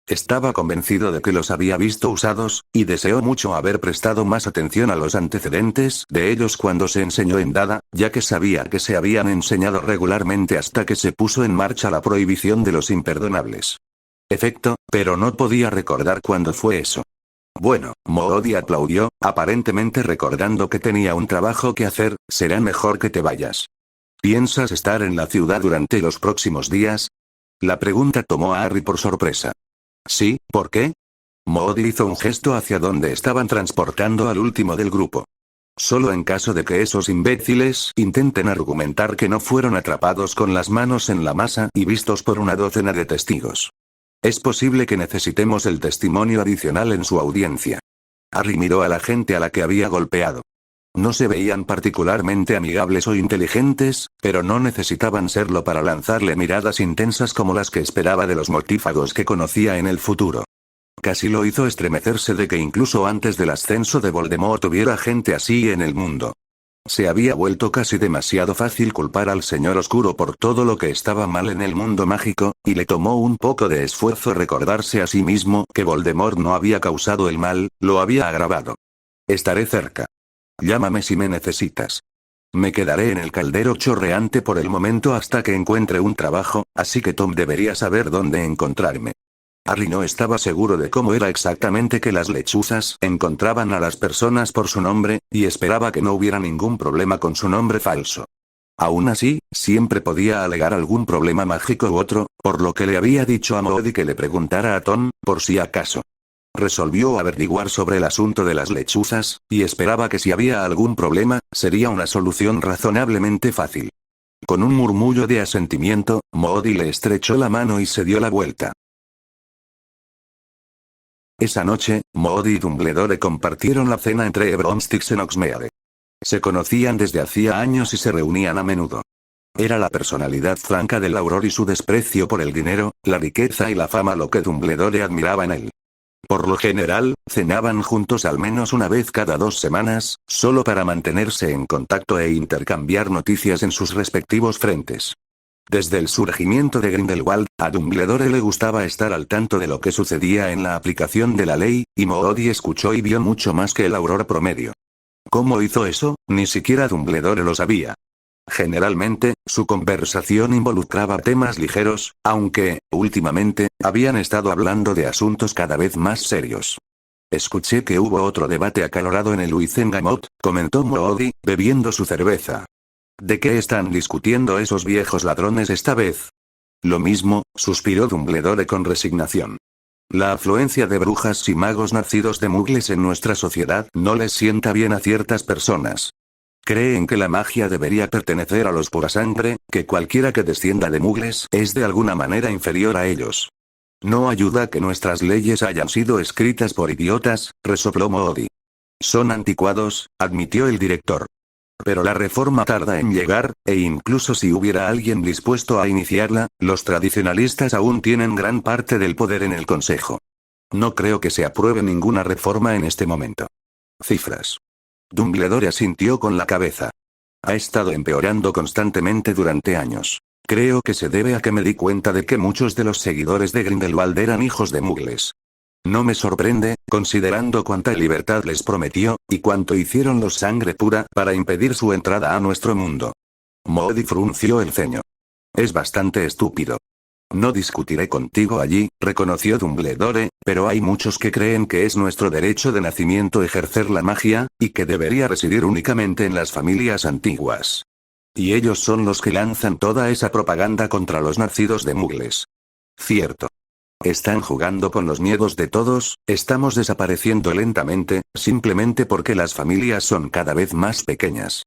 Estaba convencido de que los había visto usados, y deseó mucho haber prestado más atención a los antecedentes de ellos cuando se enseñó en Dada, ya que sabía que se habían enseñado regularmente hasta que se puso en marcha la prohibición de los imperdonables. Efecto, pero no podía recordar cuándo fue eso. Bueno, Moody aplaudió, aparentemente recordando que tenía un trabajo que hacer, será mejor que te vayas. ¿Piensas estar en la ciudad durante los próximos días? La pregunta tomó a Harry por sorpresa. Sí, ¿por qué? Moody hizo un gesto hacia donde estaban transportando al último del grupo. Solo en caso de que esos imbéciles intenten argumentar que no fueron atrapados con las manos en la masa y vistos por una docena de testigos. Es posible que necesitemos el testimonio adicional en su audiencia. Harry miró a la gente a la que había golpeado. No se veían particularmente amigables o inteligentes, pero no necesitaban serlo para lanzarle miradas intensas como las que esperaba de los mortífagos que conocía en el futuro. Casi lo hizo estremecerse de que incluso antes del ascenso de Voldemort hubiera gente así en el mundo. Se había vuelto casi demasiado fácil culpar al Señor Oscuro por todo lo que estaba mal en el mundo mágico, y le tomó un poco de esfuerzo recordarse a sí mismo que Voldemort no había causado el mal, lo había agravado. Estaré cerca. Llámame si me necesitas. Me quedaré en el caldero chorreante por el momento hasta que encuentre un trabajo, así que Tom debería saber dónde encontrarme. Harry no estaba seguro de cómo era exactamente que las lechuzas encontraban a las personas por su nombre, y esperaba que no hubiera ningún problema con su nombre falso. Aún así, siempre podía alegar algún problema mágico u otro, por lo que le había dicho a Moody que le preguntara a Tom, por si acaso. Resolvió averiguar sobre el asunto de las lechuzas, y esperaba que si había algún problema, sería una solución razonablemente fácil. Con un murmullo de asentimiento, Moody le estrechó la mano y se dio la vuelta. Esa noche, Moody y Dumbledore compartieron la cena entre Broomsticks en Hogsmeade. Se conocían desde hacía años y se reunían a menudo. Era la personalidad franca del auror y su desprecio por el dinero, la riqueza y la fama lo que Dumbledore admiraba en él. Por lo general, cenaban juntos al menos una vez cada 2 semanas, solo para mantenerse en contacto e intercambiar noticias en sus respectivos frentes. Desde el surgimiento de Grindelwald, a Dumbledore le gustaba estar al tanto de lo que sucedía en la aplicación de la ley, y Moody escuchó y vio mucho más que el auror promedio. ¿Cómo hizo eso? Ni siquiera Dumbledore lo sabía. Generalmente, su conversación involucraba temas ligeros, aunque, últimamente, habían estado hablando de asuntos cada vez más serios. Escuché que hubo otro debate acalorado en el Wizengamot, comentó Moody, bebiendo su cerveza. ¿De qué están discutiendo esos viejos ladrones esta vez? Lo mismo, suspiró Dumbledore con resignación. La afluencia de brujas y magos nacidos de mugles en nuestra sociedad no les sienta bien a ciertas personas. Creen que la magia debería pertenecer a los pura sangre, que cualquiera que descienda de mugles es de alguna manera inferior a ellos. No ayuda que nuestras leyes hayan sido escritas por idiotas, resopló Moody. Son anticuados, admitió el director. Pero la reforma tarda en llegar, e incluso si hubiera alguien dispuesto a iniciarla, los tradicionalistas aún tienen gran parte del poder en el Consejo. No creo que se apruebe ninguna reforma en este momento. Cifras. Dumbledore asintió con la cabeza. Ha estado empeorando constantemente durante años. Creo que se debe a que me di cuenta de que muchos de los seguidores de Grindelwald eran hijos de mugles. No me sorprende, considerando cuánta libertad les prometió, y cuánto hicieron los sangre pura para impedir su entrada a nuestro mundo. Moody frunció el ceño. Es bastante estúpido. No discutiré contigo allí, reconoció Dumbledore, pero hay muchos que creen que es nuestro derecho de nacimiento ejercer la magia, y que debería residir únicamente en las familias antiguas. Y ellos son los que lanzan toda esa propaganda contra los nacidos de mugles. Cierto. Están jugando con los miedos de todos, estamos desapareciendo lentamente, simplemente porque las familias son cada vez más pequeñas.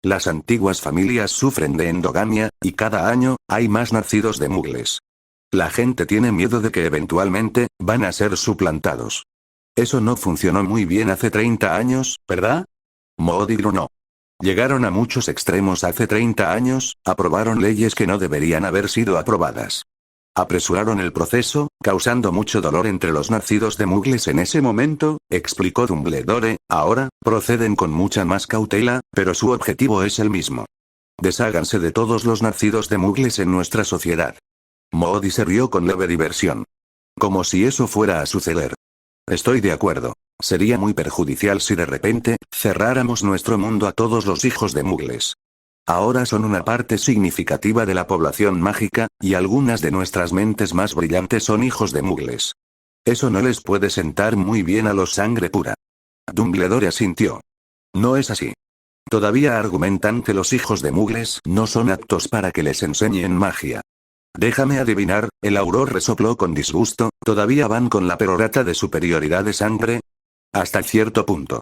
Las antiguas familias sufren de endogamia, y cada año, hay más nacidos de mugles. La gente tiene miedo de que eventualmente, van a ser suplantados. Eso no funcionó muy bien hace 30 años, ¿verdad? Moody grunó. Llegaron a muchos extremos hace 30 años, aprobaron leyes que no deberían haber sido aprobadas. Apresuraron el proceso, causando mucho dolor entre los nacidos de mugles en ese momento, explicó Dumbledore, ahora, proceden con mucha más cautela, pero su objetivo es el mismo. Desháganse de todos los nacidos de mugles en nuestra sociedad. Moody se rió con leve diversión. Como si eso fuera a suceder. Estoy de acuerdo. Sería muy perjudicial si de repente, cerráramos nuestro mundo a todos los hijos de mugles. Ahora son una parte significativa de la población mágica, y algunas de nuestras mentes más brillantes son hijos de mugles. Eso no les puede sentar muy bien a los sangre pura. Dumbledore asintió. No es así. Todavía argumentan que los hijos de mugles no son aptos para que les enseñen magia. Déjame adivinar, el auror resopló con disgusto, ¿todavía van con la perorata de superioridad de sangre? Hasta cierto punto.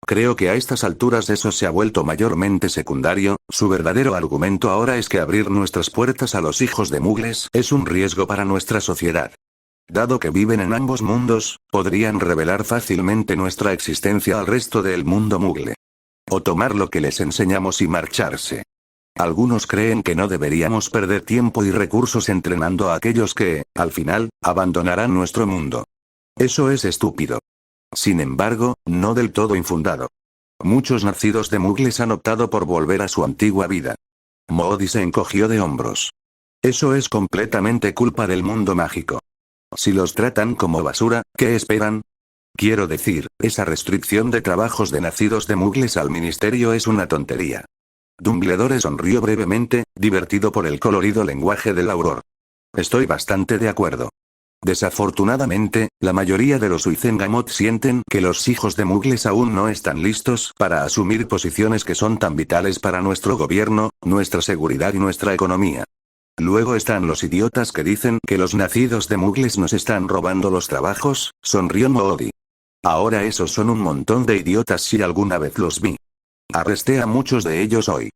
Creo que a estas alturas eso se ha vuelto mayormente secundario, su verdadero argumento ahora es que abrir nuestras puertas a los hijos de mugles es un riesgo para nuestra sociedad. Dado que viven en ambos mundos, podrían revelar fácilmente nuestra existencia al resto del mundo mugle. O tomar lo que les enseñamos y marcharse. Algunos creen que no deberíamos perder tiempo y recursos entrenando a aquellos que, al final, abandonarán nuestro mundo. Eso es estúpido. Sin embargo, no del todo infundado. Muchos nacidos de mugles han optado por volver a su antigua vida. Moody se encogió de hombros. Eso es completamente culpa del mundo mágico. Si los tratan como basura, ¿qué esperan? Quiero decir, esa restricción de trabajos de nacidos de mugles al ministerio es una tontería. Dumbledore sonrió brevemente, divertido por el colorido lenguaje del auror. Estoy bastante de acuerdo. Desafortunadamente, la mayoría de los Wizengamot sienten que los hijos de mugles aún no están listos para asumir posiciones que son tan vitales para nuestro gobierno, nuestra seguridad y nuestra economía. Luego están los idiotas que dicen que los nacidos de mugles nos están robando los trabajos, sonrió Moody. Ahora esos son un montón de idiotas si alguna vez los vi. Arresté a muchos de ellos hoy.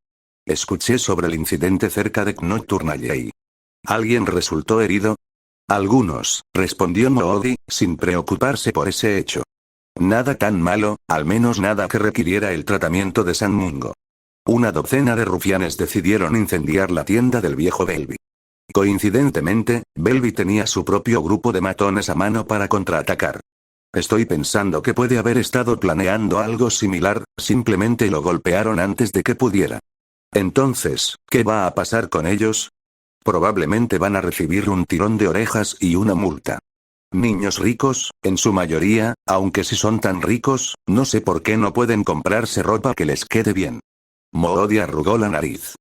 Escuché sobre el incidente cerca de Knockturnalle. ¿Alguien resultó herido? Algunos, respondió Moody, sin preocuparse por ese hecho. Nada tan malo, al menos nada que requiriera el tratamiento de San Mungo. Una docena de rufianes decidieron incendiar la tienda del viejo Belby. Coincidentemente, Belby tenía su propio grupo de matones a mano para contraatacar. Estoy pensando que puede haber estado planeando algo similar, simplemente lo golpearon antes de que pudiera. Entonces, ¿qué va a pasar con ellos? Probablemente van a recibir un tirón de orejas y una multa. Niños ricos, en su mayoría, aunque si son tan ricos, no sé por qué no pueden comprarse ropa que les quede bien. Moody arrugó la nariz.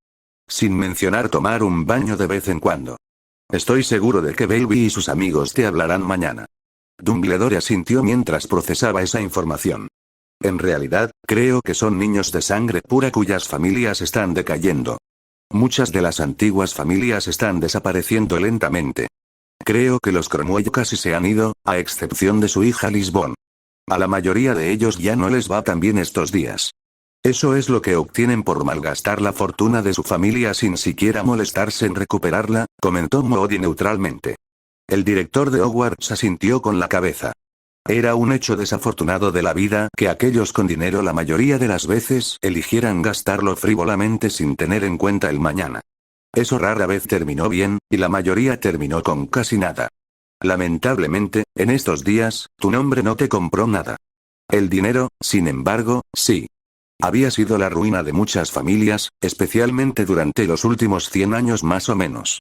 Sin mencionar tomar un baño de vez en cuando. Estoy seguro de que Belby y sus amigos te hablarán mañana. Dumbledore asintió mientras procesaba esa información. En realidad, creo que son niños de sangre pura cuyas familias están decayendo. Muchas de las antiguas familias están desapareciendo lentamente. Creo que los Cromwell casi se han ido, a excepción de su hija Lisbon. A la mayoría de ellos ya no les va tan bien estos días. Eso es lo que obtienen por malgastar la fortuna de su familia sin siquiera molestarse en recuperarla, comentó Moody neutralmente. El director de Hogwarts asintió con la cabeza. Era un hecho desafortunado de la vida que aquellos con dinero la mayoría de las veces eligieran gastarlo frívolamente sin tener en cuenta el mañana. Eso rara vez terminó bien, y la mayoría terminó con casi nada. Lamentablemente, en estos días, tu nombre no te compró nada. El dinero, sin embargo, sí. Había sido la ruina de muchas familias, especialmente durante los últimos 100 años más o menos.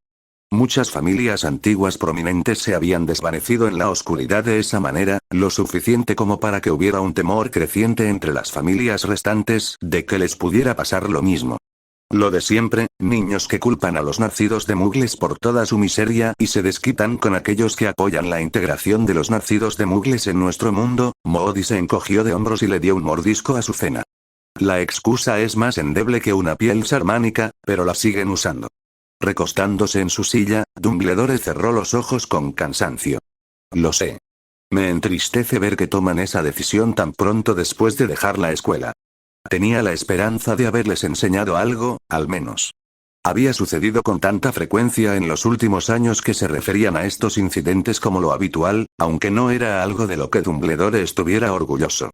Muchas familias antiguas prominentes se habían desvanecido en la oscuridad de esa manera, lo suficiente como para que hubiera un temor creciente entre las familias restantes de que les pudiera pasar lo mismo. Lo de siempre, niños que culpan a los nacidos de mugles por toda su miseria y se desquitan con aquellos que apoyan la integración de los nacidos de mugles en nuestro mundo. Moody se encogió de hombros y le dio un mordisco a su cena. La excusa es más endeble que una piel sarmánica, pero la siguen usando. Recostándose en su silla, Dumbledore cerró los ojos con cansancio. Lo sé. Me entristece ver que toman esa decisión tan pronto después de dejar la escuela. Tenía la esperanza de haberles enseñado algo, al menos. Había sucedido con tanta frecuencia en los últimos años que se referían a estos incidentes como lo habitual, aunque no era algo de lo que Dumbledore estuviera orgulloso.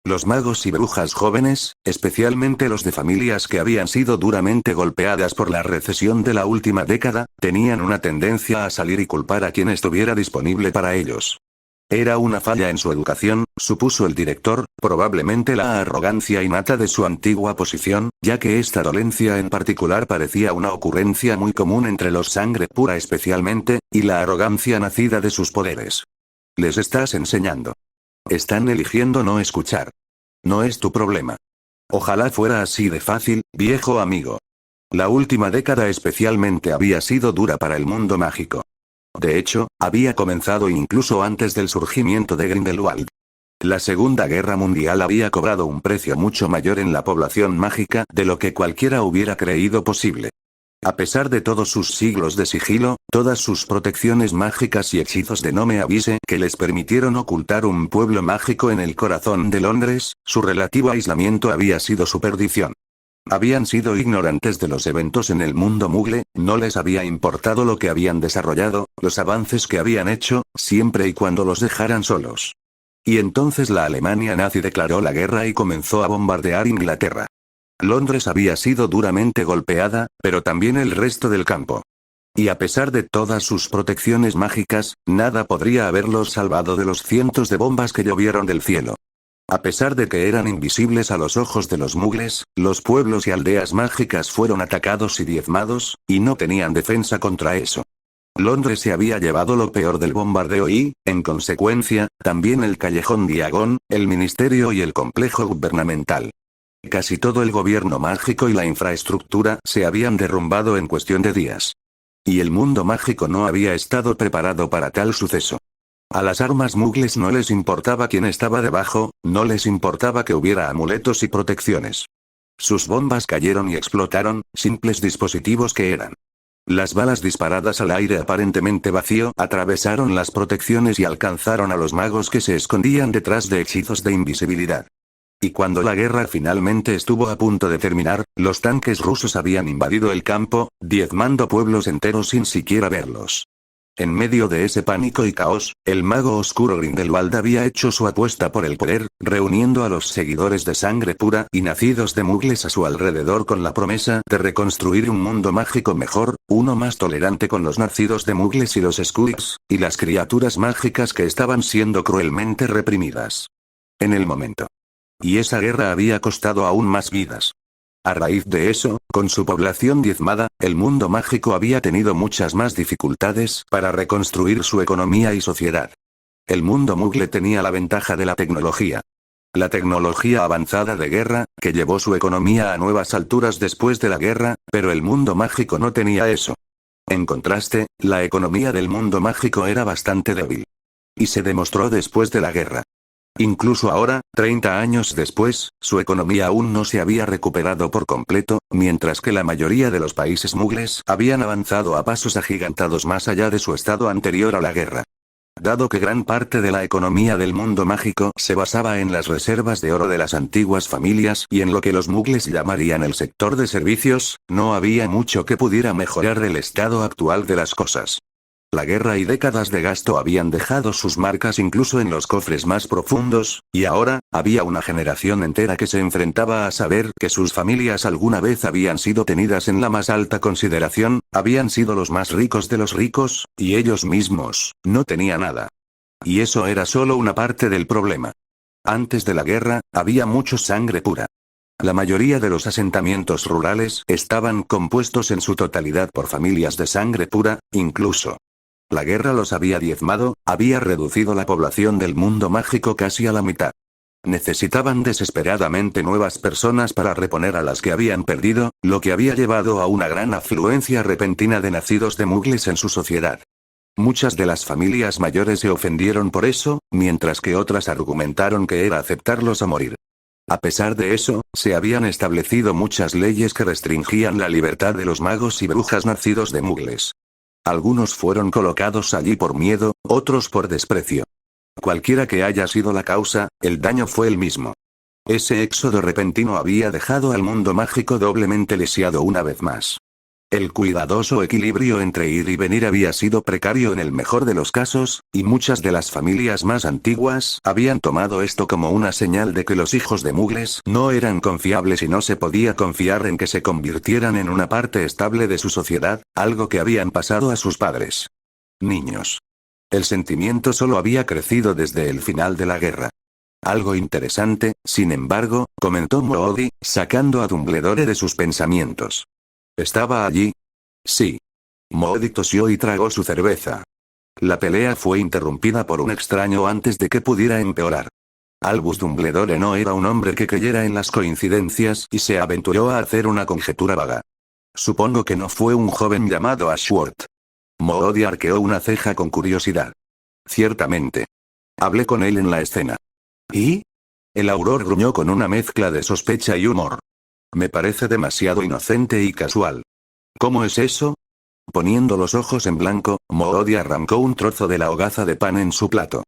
Los magos y brujas jóvenes, especialmente los de familias que habían sido duramente golpeadas por la recesión de la última década, tenían una tendencia a salir y culpar a quien estuviera disponible para ellos. Era una falla en su educación, supuso el director, probablemente la arrogancia innata de su antigua posición, ya que esta dolencia en particular parecía una ocurrencia muy común entre los sangre pura especialmente, y la arrogancia nacida de sus poderes. Les estás enseñando. Están eligiendo no escuchar. No es tu problema. Ojalá fuera así de fácil, viejo amigo. La última década especialmente había sido dura para el mundo mágico. De hecho, había comenzado incluso antes del surgimiento de Grindelwald. La Segunda Guerra Mundial había cobrado un precio mucho mayor en la población mágica de lo que cualquiera hubiera creído posible. A pesar de todos sus siglos de sigilo, todas sus protecciones mágicas y hechizos de no me avise que les permitieron ocultar un pueblo mágico en el corazón de Londres, su relativo aislamiento había sido su perdición. Habían sido ignorantes de los eventos en el mundo mugle, no les había importado lo que habían desarrollado, los avances que habían hecho, siempre y cuando los dejaran solos. Y entonces la Alemania nazi declaró la guerra y comenzó a bombardear Inglaterra. Londres había sido duramente golpeada, pero también el resto del campo. Y a pesar de todas sus protecciones mágicas, nada podría haberlos salvado de los cientos de bombas que llovieron del cielo. A pesar de que eran invisibles a los ojos de los mugles, los pueblos y aldeas mágicas fueron atacados y diezmados, y no tenían defensa contra eso. Londres se había llevado lo peor del bombardeo y, en consecuencia, también el callejón Diagon, el ministerio y el complejo gubernamental. Casi todo el gobierno mágico y la infraestructura se habían derrumbado en cuestión de días. Y el mundo mágico no había estado preparado para tal suceso. A las armas mugles no les importaba quién estaba debajo, no les importaba que hubiera amuletos y protecciones. Sus bombas cayeron y explotaron, simples dispositivos que eran. Las balas disparadas al aire aparentemente vacío atravesaron las protecciones y alcanzaron a los magos que se escondían detrás de hechizos de invisibilidad. Y cuando la guerra finalmente estuvo a punto de terminar, los tanques rusos habían invadido el campo, diezmando pueblos enteros sin siquiera verlos. En medio de ese pánico y caos, el mago oscuro Grindelwald había hecho su apuesta por el poder, reuniendo a los seguidores de sangre pura y nacidos de mugles a su alrededor con la promesa de reconstruir un mundo mágico mejor, uno más tolerante con los nacidos de mugles y los squeaks, y las criaturas mágicas que estaban siendo cruelmente reprimidas. En el momento. Y esa guerra había costado aún más vidas. A raíz de eso, con su población diezmada, el mundo mágico había tenido muchas más dificultades para reconstruir su economía y sociedad. El mundo mugle tenía la ventaja de la tecnología. La tecnología avanzada de guerra, que llevó su economía a nuevas alturas después de la guerra, pero el mundo mágico no tenía eso. En contraste, la economía del mundo mágico era bastante débil. Y se demostró después de la guerra. Incluso ahora, 30 años después, su economía aún no se había recuperado por completo, mientras que la mayoría de los países mugles habían avanzado a pasos agigantados más allá de su estado anterior a la guerra. Dado que gran parte de la economía del mundo mágico se basaba en las reservas de oro de las antiguas familias y en lo que los mugles llamarían el sector de servicios, no había mucho que pudiera mejorar el estado actual de las cosas. La guerra y décadas de gasto habían dejado sus marcas incluso en los cofres más profundos, y ahora, había una generación entera que se enfrentaba a saber que sus familias alguna vez habían sido tenidas en la más alta consideración, habían sido los más ricos de los ricos, y ellos mismos, no tenían nada. Y eso era solo una parte del problema. Antes de la guerra, había mucho sangre pura. La mayoría de los asentamientos rurales estaban compuestos en su totalidad por familias de sangre pura, incluso. La guerra los había diezmado, había reducido la población del mundo mágico casi a la mitad. Necesitaban desesperadamente nuevas personas para reponer a las que habían perdido, lo que había llevado a una gran afluencia repentina de nacidos de mugles en su sociedad. Muchas de las familias mayores se ofendieron por eso, mientras que otras argumentaron que era aceptarlos a morir. A pesar de eso, se habían establecido muchas leyes que restringían la libertad de los magos y brujas nacidos de mugles. Algunos fueron colocados allí por miedo, otros por desprecio. Cualquiera que haya sido la causa, el daño fue el mismo. Ese éxodo repentino había dejado al mundo mágico doblemente lisiado una vez más. El cuidadoso equilibrio entre ir y venir había sido precario en el mejor de los casos, y muchas de las familias más antiguas habían tomado esto como una señal de que los hijos de mugles no eran confiables y no se podía confiar en que se convirtieran en una parte estable de su sociedad, algo que habían pasado a sus padres. Niños. El sentimiento solo había crecido desde el final de la guerra. Algo interesante, sin embargo, comentó Moody, sacando a Dumbledore de sus pensamientos. ¿Estaba allí? Sí. Moody tosió y tragó su cerveza. La pelea fue interrumpida por un extraño antes de que pudiera empeorar. Albus Dumbledore no era un hombre que creyera en las coincidencias y se aventuró a hacer una conjetura vaga. Supongo que no fue un joven llamado Ashworth. Moody arqueó una ceja con curiosidad. Ciertamente. Hablé con él en la escena. ¿Y? El auror gruñó con una mezcla de sospecha y humor. Me parece demasiado inocente y casual. ¿Cómo es eso? Poniendo los ojos en blanco, Moody arrancó un trozo de la hogaza de pan en su plato.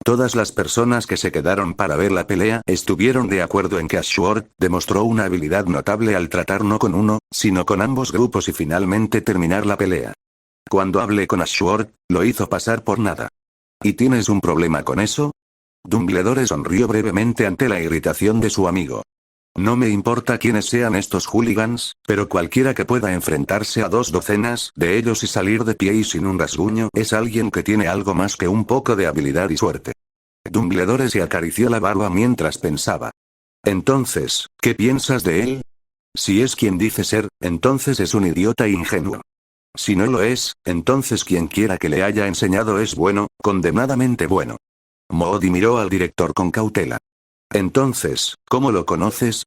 Todas las personas que se quedaron para ver la pelea estuvieron de acuerdo en que Ashworth demostró una habilidad notable al tratar no con uno, sino con ambos grupos y finalmente terminar la pelea. Cuando hablé con Ashworth, lo hizo pasar por nada. ¿Y tienes un problema con eso? Dumbledore sonrió brevemente ante la irritación de su amigo. No me importa quiénes sean estos hooligans, pero cualquiera que pueda enfrentarse a 2 docenas de ellos y salir de pie y sin un rasguño es alguien que tiene algo más que un poco de habilidad y suerte. Dumbledore se acarició la barba mientras pensaba. Entonces, ¿qué piensas de él? Si es quien dice ser, entonces es un idiota ingenuo. Si no lo es, entonces quien quiera que le haya enseñado es bueno, condenadamente bueno. Moody miró al director con cautela. Entonces, ¿cómo lo conoces?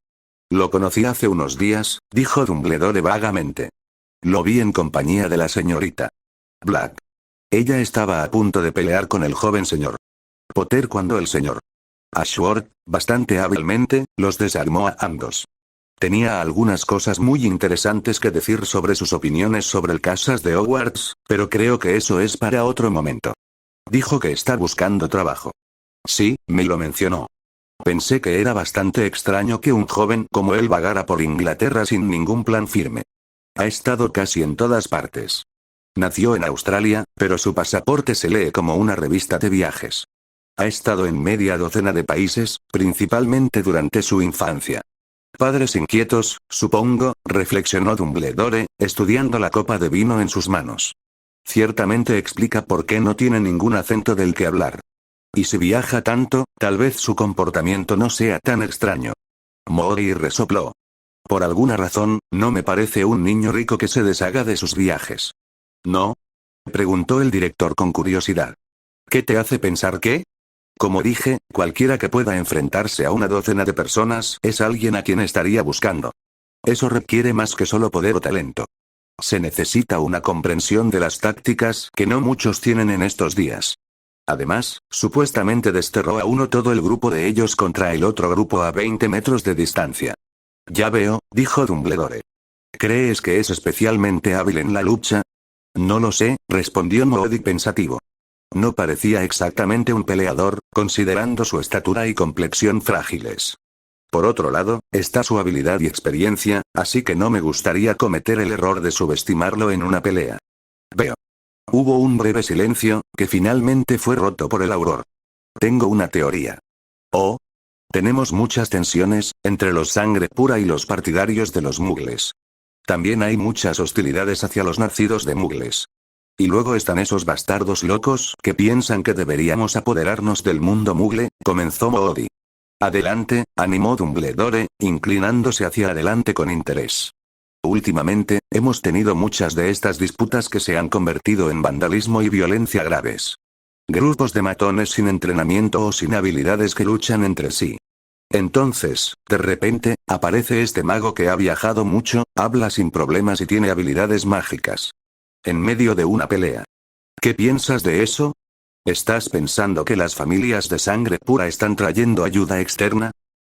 Lo conocí hace unos días, dijo Dumbledore vagamente. Lo vi en compañía de la señorita Black. Ella estaba a punto de pelear con el joven señor Potter cuando el señor Ashworth, bastante hábilmente, los desarmó a ambos. Tenía algunas cosas muy interesantes que decir sobre sus opiniones sobre el Casas de Hogwarts, pero creo que eso es para otro momento. Dijo que está buscando trabajo. Sí, me lo mencionó. Pensé que era bastante extraño que un joven como él vagara por Inglaterra sin ningún plan firme. Ha estado casi en todas partes. Nació en Australia, pero su pasaporte se lee como una revista de viajes. Ha estado en media docena de países, principalmente durante su infancia. Padres inquietos, supongo, reflexionó Dumbledore, estudiando la copa de vino en sus manos. Ciertamente explica por qué no tiene ningún acento del que hablar. Y si viaja tanto, tal vez su comportamiento no sea tan extraño. Moody resopló. Por alguna razón, no me parece un niño rico que se deshaga de sus viajes. ¿No? Preguntó el director con curiosidad. ¿Qué te hace pensar que? Como dije, cualquiera que pueda enfrentarse a una docena de personas es alguien a quien estaría buscando. Eso requiere más que solo poder o talento. Se necesita una comprensión de las tácticas que no muchos tienen en estos días. Además, supuestamente desterró a uno todo el grupo de ellos contra el otro grupo a 20 metros de distancia. Ya veo, dijo Dumbledore. ¿Crees que es especialmente hábil en la lucha? No lo sé, respondió Moody pensativo. No parecía exactamente un peleador, considerando su estatura y complexión frágiles. Por otro lado, está su habilidad y experiencia, así que no me gustaría cometer el error de subestimarlo en una pelea. Veo. Hubo un breve silencio, que finalmente fue roto por el auror. Tengo una teoría. Oh. Tenemos muchas tensiones, entre los sangre pura y los partidarios de los mugles. También hay muchas hostilidades hacia los nacidos de mugles. Y luego están esos bastardos locos que piensan que deberíamos apoderarnos del mundo mugle, comenzó Moody. Adelante, animó Dumbledore, inclinándose hacia adelante con interés. Últimamente, hemos tenido muchas de estas disputas que se han convertido en vandalismo y violencia graves. Grupos de matones sin entrenamiento o sin habilidades que luchan entre sí. Entonces, de repente, aparece este mago que ha viajado mucho, habla sin problemas y tiene habilidades mágicas. En medio de una pelea. ¿Qué piensas de eso? ¿Estás pensando que las familias de sangre pura están trayendo ayuda externa?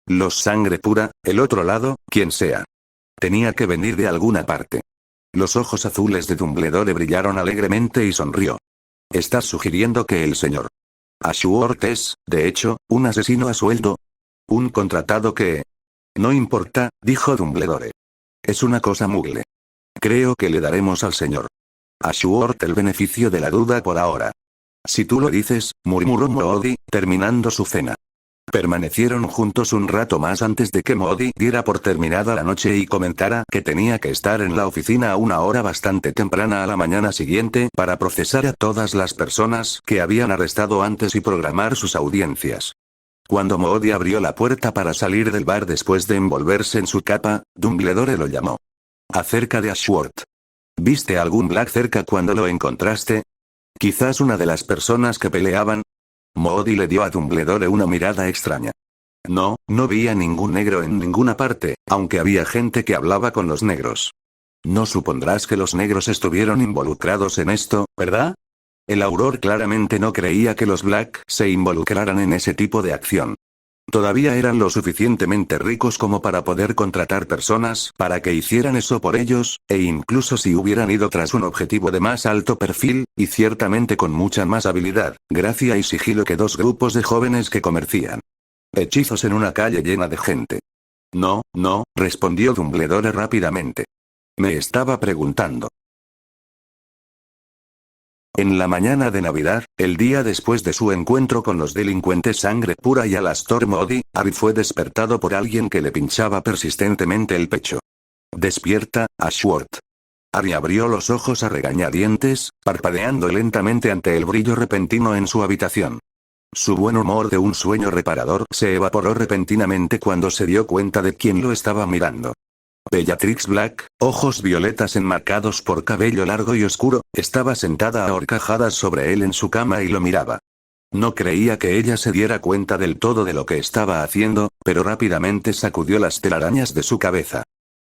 Los sangre pura, el otro lado, quien sea. Tenía que venir de alguna parte. Los ojos azules de Dumbledore brillaron alegremente y sonrió. ¿Estás sugiriendo que el señor Ashworth es, de hecho, un asesino a sueldo? ¿Un contratado que? No importa, dijo Dumbledore. Es una cosa mugle. Creo que le daremos al señor Ashworth el beneficio de la duda por ahora. Si tú lo dices, murmuró Moody, terminando su cena. Permanecieron juntos un rato más antes de que Moody diera por terminada la noche y comentara que tenía que estar en la oficina a una hora bastante temprana a la mañana siguiente para procesar a todas las personas que habían arrestado antes y programar sus audiencias. Cuando Moody abrió la puerta para salir del bar después de envolverse en su capa, Dumbledore lo llamó. Acerca de Ashworth. ¿Viste algún Black cerca cuando lo encontraste? Quizás una de las personas que peleaban. Moody le dio a Dumbledore una mirada extraña. No, no vi a ningún negro en ninguna parte, aunque había gente que hablaba con los negros. No supondrás que los negros estuvieron involucrados en esto, ¿verdad? El Auror claramente no creía que los Black se involucraran en ese tipo de acción. Todavía eran lo suficientemente ricos como para poder contratar personas para que hicieran eso por ellos, e incluso si hubieran ido tras un objetivo de más alto perfil, y ciertamente con mucha más habilidad, gracia y sigilo que dos grupos de jóvenes que comercian hechizos en una calle llena de gente. No, no, respondió Dumbledore rápidamente. Me estaba preguntando. En la mañana de Navidad, el día después de su encuentro con los delincuentes sangre pura y Alastor Moody, Harry fue despertado por alguien que le pinchaba persistentemente el pecho. Despierta, Ashworth. Harry abrió los ojos a regañadientes, parpadeando lentamente ante el brillo repentino en su habitación. Su buen humor de un sueño reparador se evaporó repentinamente cuando se dio cuenta de quién lo estaba mirando. Bellatrix Black, ojos violetas enmarcados por cabello largo y oscuro, estaba sentada a horcajadas sobre él en su cama y lo miraba. No creía que ella se diera cuenta del todo de lo que estaba haciendo, pero rápidamente sacudió las telarañas de su cabeza.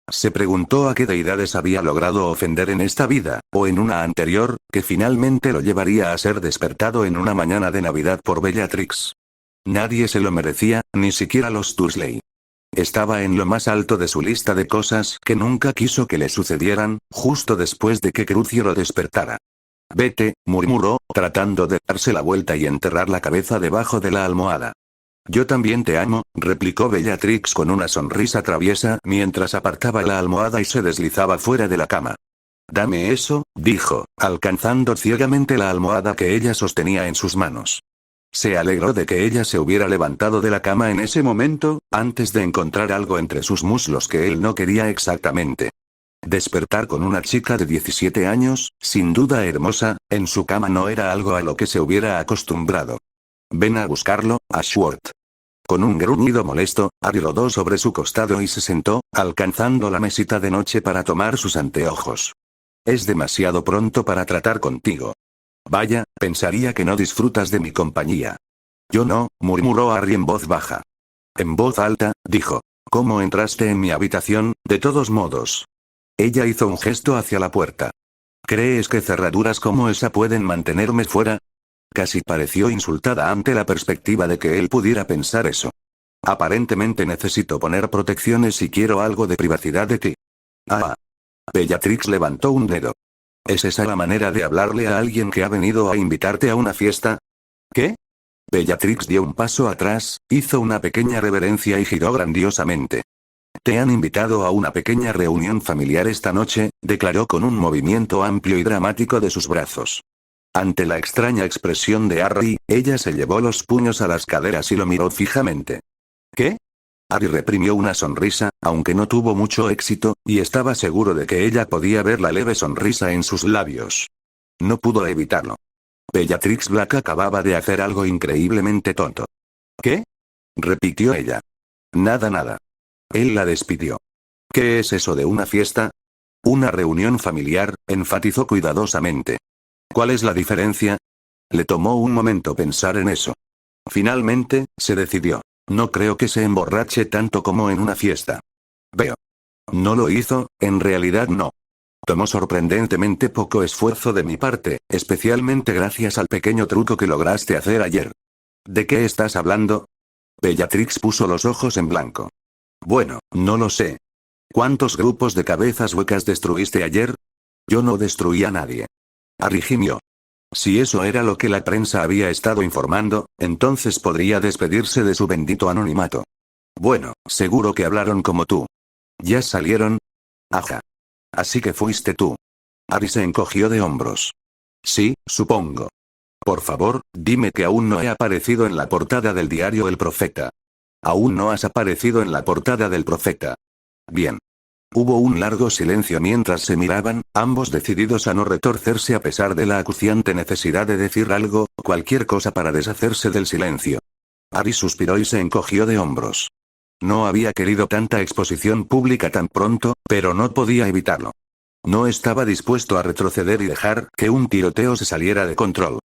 Se preguntó a qué deidades había logrado ofender en esta vida, o en una anterior, que finalmente lo llevaría a ser despertado en una mañana de Navidad por Bellatrix. Nadie se lo merecía, ni siquiera los Dursley. Estaba en lo más alto de su lista de cosas que nunca quiso que le sucedieran, justo después de que Crucio lo despertara. Vete, murmuró, tratando de darse la vuelta y enterrar la cabeza debajo de la almohada. Yo también te amo, replicó Bellatrix con una sonrisa traviesa mientras apartaba la almohada y se deslizaba fuera de la cama. Dame eso, dijo, alcanzando ciegamente la almohada que ella sostenía en sus manos. Se alegró de que ella se hubiera levantado de la cama en ese momento, antes de encontrar algo entre sus muslos que él no quería exactamente. Despertar con una chica de 17 años, sin duda hermosa, en su cama no era algo a lo que se hubiera acostumbrado. Ven a buscarlo, Ashworth. Con un gruñido molesto, Harry rodó sobre su costado y se sentó, alcanzando la mesita de noche para tomar sus anteojos. Es demasiado pronto para tratar contigo. Vaya, pensaría que no disfrutas de mi compañía. Yo no, murmuró Harry en voz baja. En voz alta, dijo. ¿Cómo entraste en mi habitación, de todos modos? Ella hizo un gesto hacia la puerta. ¿Crees que cerraduras como esa pueden mantenerme fuera? Casi pareció insultada ante la perspectiva de que él pudiera pensar eso. Aparentemente necesito poner protecciones si quiero algo de privacidad de ti. Ah. Bellatrix levantó un dedo. ¿Es esa la manera de hablarle a alguien que ha venido a invitarte a una fiesta? ¿Qué? Bellatrix dio un paso atrás, hizo una pequeña reverencia y giró grandiosamente. Te han invitado a una pequeña reunión familiar esta noche, declaró con un movimiento amplio y dramático de sus brazos. Ante la extraña expresión de Harry, ella se llevó los puños a las caderas y lo miró fijamente. ¿Qué? Harry reprimió una sonrisa, aunque no tuvo mucho éxito, y estaba seguro de que ella podía ver la leve sonrisa en sus labios. No pudo evitarlo. Bellatrix Black acababa de hacer algo increíblemente tonto. ¿Qué? Repitió ella. Nada. Él la despidió. ¿Qué es eso de una fiesta? Una reunión familiar, enfatizó cuidadosamente. ¿Cuál es la diferencia? Le tomó un momento pensar en eso. Finalmente, se decidió. No creo que se emborrache tanto como en una fiesta. Veo. No lo hizo, en realidad no. Tomó sorprendentemente poco esfuerzo de mi parte, especialmente gracias al pequeño truco que lograste hacer ayer. ¿De qué estás hablando? Bellatrix puso los ojos en blanco. Bueno, no lo sé. ¿Cuántos grupos de cabezas huecas destruiste ayer? Yo no destruí a nadie. Harry gimió. Si eso era lo que la prensa había estado informando, entonces podría despedirse de su bendito anonimato. Bueno, seguro que hablaron como tú. ¿Ya salieron? Ajá. Así que fuiste tú. Harry se encogió de hombros. Sí, supongo. Por favor, dime que aún no he aparecido en la portada del diario El Profeta. Aún no has aparecido en la portada del Profeta. Bien. Hubo un largo silencio mientras se miraban, ambos decididos a no retorcerse a pesar de la acuciante necesidad de decir algo, cualquier cosa para deshacerse del silencio. Harry suspiró y se encogió de hombros. No había querido tanta exposición pública tan pronto, pero no podía evitarlo. No estaba dispuesto a retroceder y dejar que un tiroteo se saliera de control.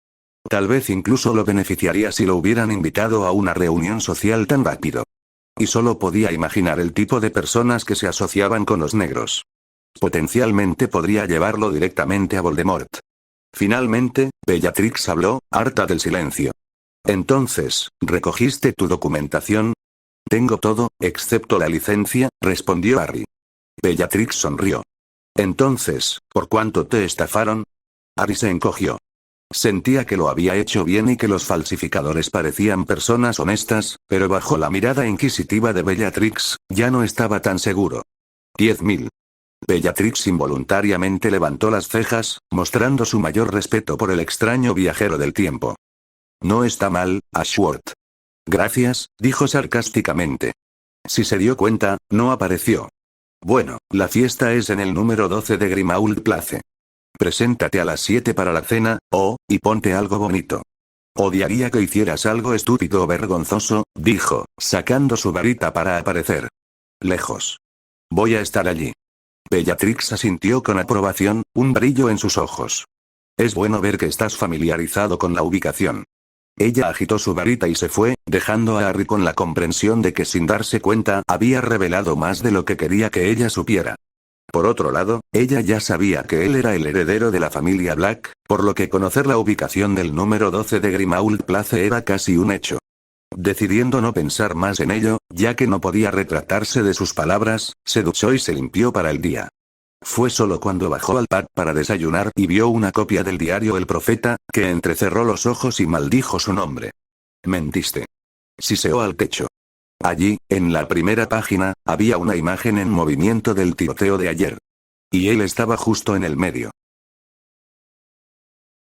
Tal vez incluso lo beneficiaría si lo hubieran invitado a una reunión social tan rápido. Y solo podía imaginar el tipo de personas que se asociaban con los negros. Potencialmente podría llevarlo directamente a Voldemort. Finalmente, Bellatrix habló, harta del silencio. Entonces, ¿recogiste tu documentación? Tengo todo, excepto la licencia, respondió Harry. Bellatrix sonrió. Entonces, ¿por cuánto te estafaron? Harry se encogió. Sentía que lo había hecho bien y que los falsificadores parecían personas honestas, pero bajo la mirada inquisitiva de Bellatrix, ya no estaba tan seguro. 10.000. Bellatrix involuntariamente levantó las cejas, mostrando su mayor respeto por el extraño viajero del tiempo. No está mal, Ashworth. Gracias, dijo sarcásticamente. Si se dio cuenta, no apareció. Bueno, la fiesta es en el número 12 de Grimmauld Place. Preséntate a las 7 para la cena, y ponte algo bonito. Odiaría que hicieras algo estúpido o vergonzoso, dijo, sacando su varita para aparecer lejos. Voy a estar allí. Bellatrix asintió con aprobación, un brillo en sus ojos. Es bueno ver que estás familiarizado con la ubicación. Ella agitó su varita y se fue, dejando a Harry con la comprensión de que sin darse cuenta había revelado más de lo que quería que ella supiera. Por otro lado, ella ya sabía que él era el heredero de la familia Black, por lo que conocer la ubicación del número 12 de Grimmauld Place era casi un hecho. Decidiendo no pensar más en ello, ya que no podía retractarse de sus palabras, se duchó y se limpió para el día. Fue solo cuando bajó al pub para desayunar y vio una copia del diario El Profeta, que entrecerró los ojos y maldijo su nombre. Mentiste. Siseó al techo. Allí, en la primera página, había una imagen en movimiento del tiroteo de ayer. Y él estaba justo en el medio.